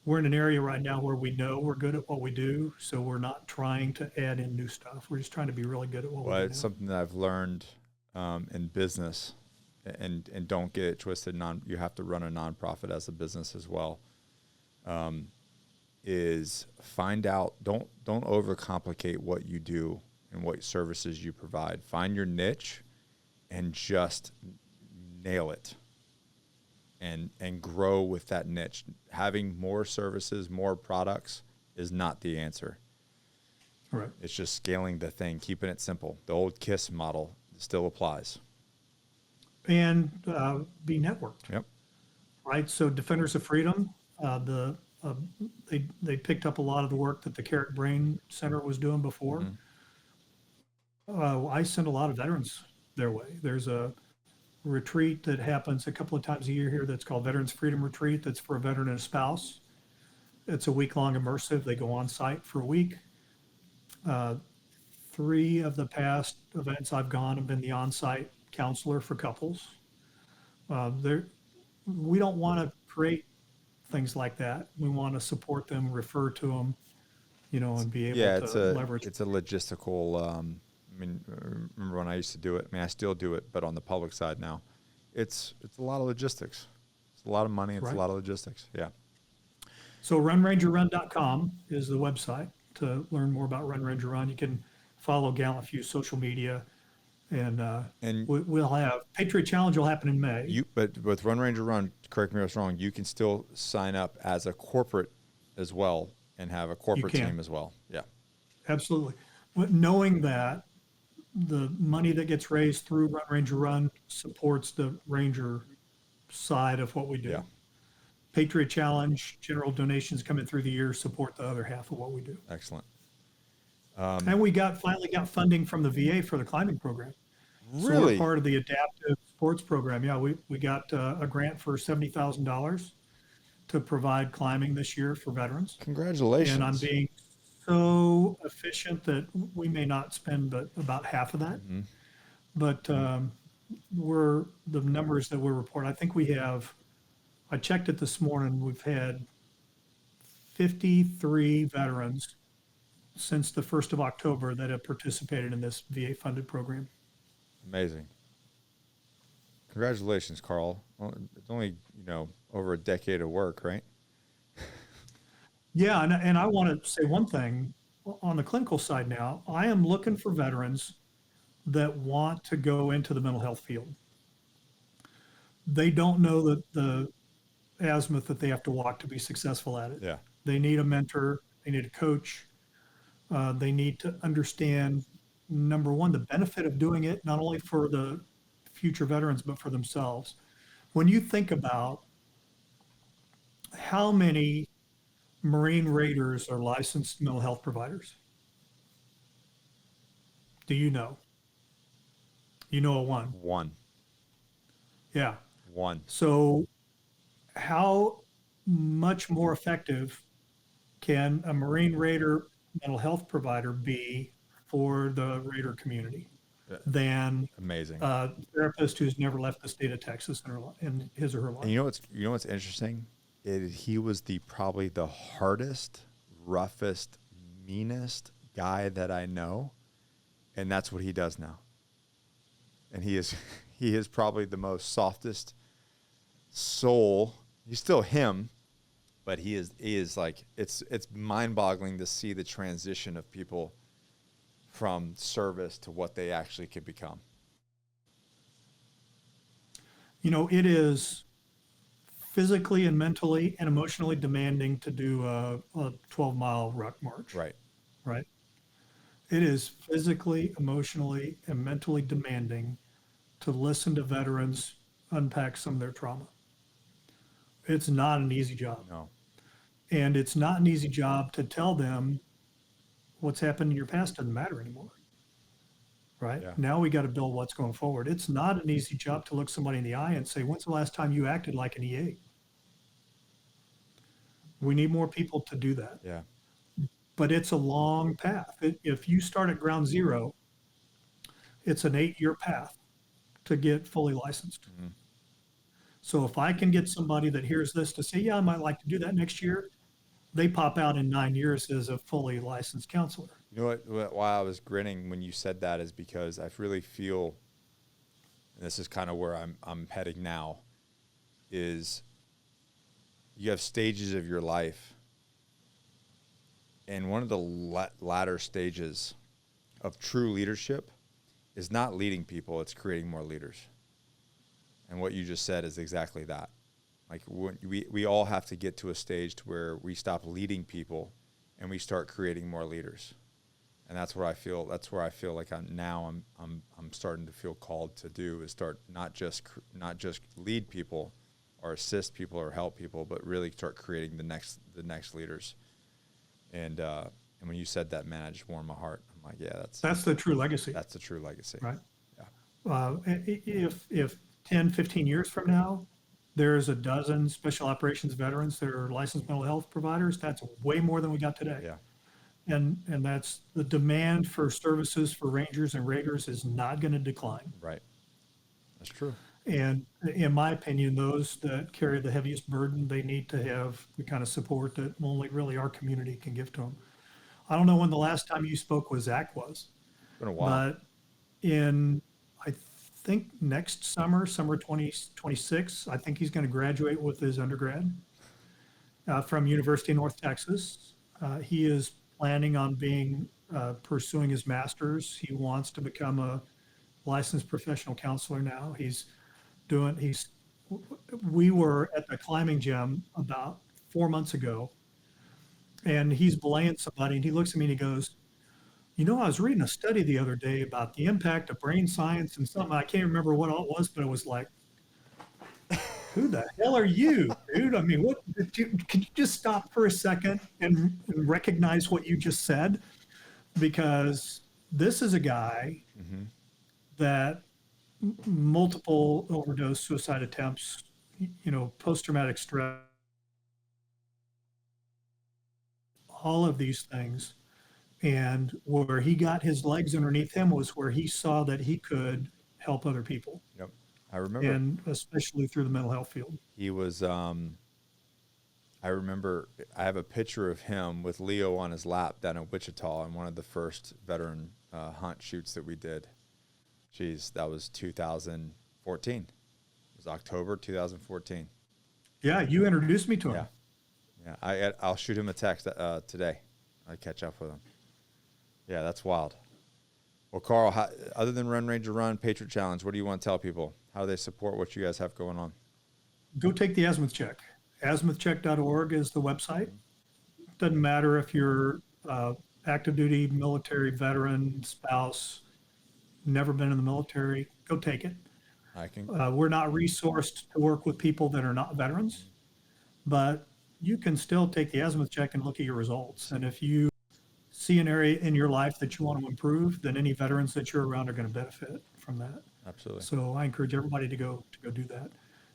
we're in an area right now where we know we're good at what we do, so we're not trying to add in new stuff. We're just trying to be really good at what Well, we do it's now. something that I've learned in business, and don't get it twisted. You have to run a nonprofit as a business as well. Is find out. Don't overcomplicate what you do and what services you provide. Find your niche, and just nail it. And grow with that niche. Having more services, more products is not the answer. Right. It's just scaling the thing, keeping it simple. The old KISS model still applies. And be networked. Yep. Right. So Defenders of Freedom, they picked up a lot of the work that the Carrot Brain Center was doing before. I send a lot of veterans their way. There's a retreat that happens a couple of times a year here that's called Veterans Freedom Retreat. That's for a veteran and a spouse. It's a week-long immersive. They go on site for a week. 3 of the past events I've gone have been the on-site counselor for couples. We don't want to create things like that. We want to support them, refer to them, and be able to leverage. It's a logistical. Remember when I used to do it? I still do it, but on the public side now. It's a lot of logistics. It's a lot of money. It's Right. a lot of logistics. Yeah. So runrangerrun.com is the website to learn more about Run Ranger Run. You can follow Gallant Few social media, and we'll have Patriot Challenge will happen in May. But with Run Ranger Run, correct me if I'm wrong, you can still sign up as a corporate as well and have a corporate team as well. Yeah. Absolutely. But knowing that the money that gets raised through Run Ranger Run supports the Ranger side of what we do. Yeah. Patriot Challenge, general donations coming through the year support the other half of what we do. Excellent. And we finally got funding from the VA for the climbing program. So Really? we're part of the adaptive sports program. Yeah, we got a grant for $70,000 to provide climbing this year for veterans. Congratulations. And I'm being so efficient that we may not spend but about half of that. But the numbers that we're reporting, I think I checked it this morning, we've had 53 veterans since the 1st of October that have participated in this VA funded program. Amazing. Congratulations, Carl. Well, it's only, over a decade of work, right? Yeah, and I want to say one thing on the clinical side now. I am looking for veterans that want to go into the mental health field. They don't know the azimuth that they have to walk to be successful at it. Yeah. They need a mentor. They need a coach. They need to understand, number one, the benefit of doing it, not only for the future veterans, but for themselves. When you think about how many Marine Raiders are licensed mental health providers, do you know? You know of one. One. Yeah. One. So how much more effective can a Marine Raider mental health provider be for the Raider community than Amazing. a therapist who's never left the state of Texas in his or her life? And you know what's interesting? He was probably the hardest, roughest, meanest guy that I know, and that's what he does now. And he is probably the most softest soul. He's still him, but he is like it's mind-boggling to see the transition of people from service to what they actually could become. It is physically and mentally and emotionally demanding to do a 12-mile ruck march. Right. Right. It is physically, emotionally, and mentally demanding to listen to veterans unpack some of their trauma. It's not an easy job. No. And it's not an easy job to tell them what's happened in your past doesn't matter anymore. Right? Yeah. Now we got to build what's going forward. It's not an easy job to look somebody in the eye and say, when's the last time you acted like an EA? We need more people to do that. Yeah. But it's a long path. If you start at ground zero, it's an 8-year path to get fully licensed. Mm-hmm. So if I can get somebody that hears this to say, yeah, I might like to do that next year, they pop out in 9 years as a fully licensed counselor. You know why I was grinning when you said that is because I really feel, and this is kind of where I'm heading now, is you have stages of your life. And one of the latter stages of true leadership is not leading people, it's creating more leaders. And what you just said is exactly that. Like we all have to get to a stage to where we stop leading people and we start creating more leaders. And that's what I feel. That's where I feel like I'm starting to feel called to do is start not just lead people or assist people or help people, but really start creating the next leaders. And when you said that, man, I just warmed my heart. I'm like, yeah, that's the true legacy. That's the true legacy. Right. Yeah. If 10, 15 years from now, there's a dozen special operations veterans that are licensed mental health providers, that's way more than we got today. Yeah. And that's the demand for services for Rangers and Raiders is not going to decline. Right. That's true. And in my opinion, those that carry the heaviest burden, they need to have the kind of support that only really our community can give to them. I don't know when the last time you spoke with Zach was. It's been a while. But I think next summer 2026, I think he's going to graduate with his undergrad from University of North Texas. He is planning on pursuing his master's. He wants to become a licensed professional counselor now. We were at the climbing gym about 4 months ago, and he's belaying somebody, and he looks at me and he goes, I was reading a study the other day about the impact of brain science and something. I can't remember what it was, but it was like, who the hell are you, dude? I mean, can you just stop for a second and recognize what you just said? Because this is a guy that multiple overdose, suicide attempts, post-traumatic stress, all of these things. And where he got his legs underneath him was where he saw that he could help other people. Yep. I remember. And especially through the mental health field. He was, I remember, I have a picture of him with Leo on his lap down in Wichita on one of the first veteran hunt shoots that we did. Geez, that was 2014. It was October 2014. Yeah, you introduced me to him. Yeah. I'll shoot him a text today. I catch up with him. Yeah, that's wild. Well, Karl, other than Run Ranger Run, Patriot Challenge, what do you want to tell people? How do they support what you guys have going on? Go take the azimuth check. Azimuthcheck.org is the website. Doesn't matter if you're active duty, military, veteran, spouse, never been in the military, go take it. We're not resourced to work with people that are not veterans, but you can still take the azimuth check and look at your results. And if you see an area in your life that you want to improve, then any veterans that you're around are going to benefit from that. Absolutely. So I encourage everybody to go do that.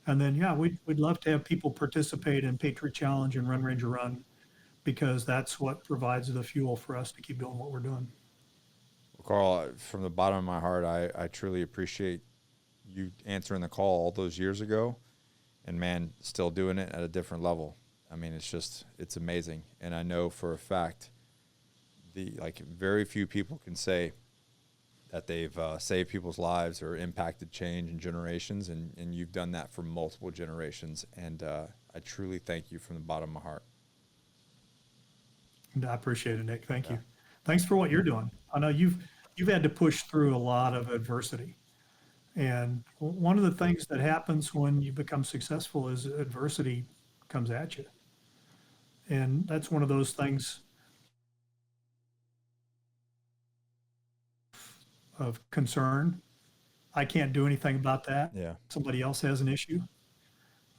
And then, yeah, we'd love to have people participate in Patriot Challenge and Run Ranger Run, because that's what provides the fuel for us to keep doing what we're doing. Well, Karl, from the bottom of my heart, I truly appreciate you answering the call all those years ago, and man, still doing it at a different level. I mean, it's amazing. And I know for a fact, very few people can say that they've saved people's lives or impacted change in generations, and you've done that for multiple generations. And I truly thank you from the bottom of my heart. And I appreciate it, Nick. Thank you. Thanks for what you're doing. I know you've had to push through a lot of adversity. And one of the things that happens when you become successful is adversity comes at you. And that's one of those things of concern. I can't do anything about that. Yeah. Somebody else has an issue,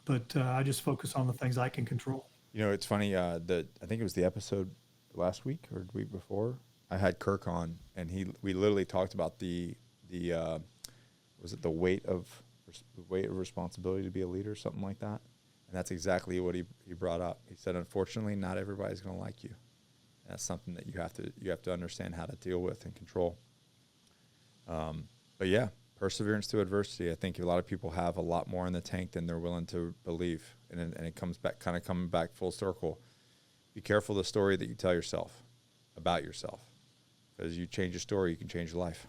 but I just focus on the things I can control. You know, it's funny, I think it was the episode last week or the week before, I had Kirk on, and we literally talked about the weight of responsibility to be a leader, something like that. And that's exactly what he brought up. He said, unfortunately, not everybody's going to like you. That's something that you have to understand how to deal with and control. But yeah, perseverance through adversity. I think a lot of people have a lot more in the tank than they're willing to believe. And it comes back, kind of coming back full circle. Be careful the story that you tell yourself about yourself. Because you change your story, you can change your life.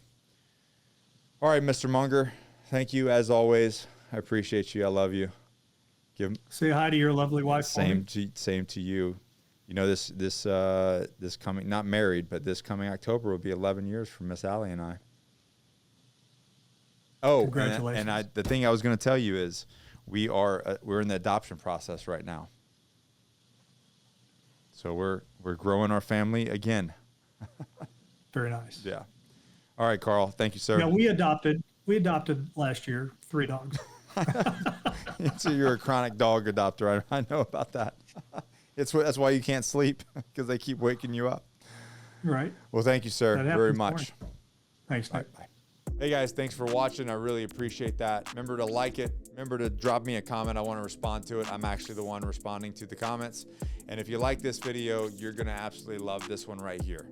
All right, Mr. Monger, thank you as always. I appreciate you. I love you. Say hi to your lovely wife. Same to you. You know, this coming, not married, but this coming October will be 11 years for Miss Allie and I. Oh, congratulations. The thing I was going to tell you is we're in the adoption process right now. So we're growing our family again. Very nice. Yeah. All right, Carl. Thank you, sir. Yeah, we adopted last year 3 dogs. So you're a chronic dog adopter. I know about that. That's why you can't sleep, because they keep waking you up. Right. Well, thank you, sir, very much. Morning. Thanks, Nick. Bye. Hey, guys, thanks for watching. I really appreciate that. Remember to like it. Remember to drop me a comment. I want to respond to it. I'm actually the one responding to the comments. And if you like this video, you're going to absolutely love this one right here.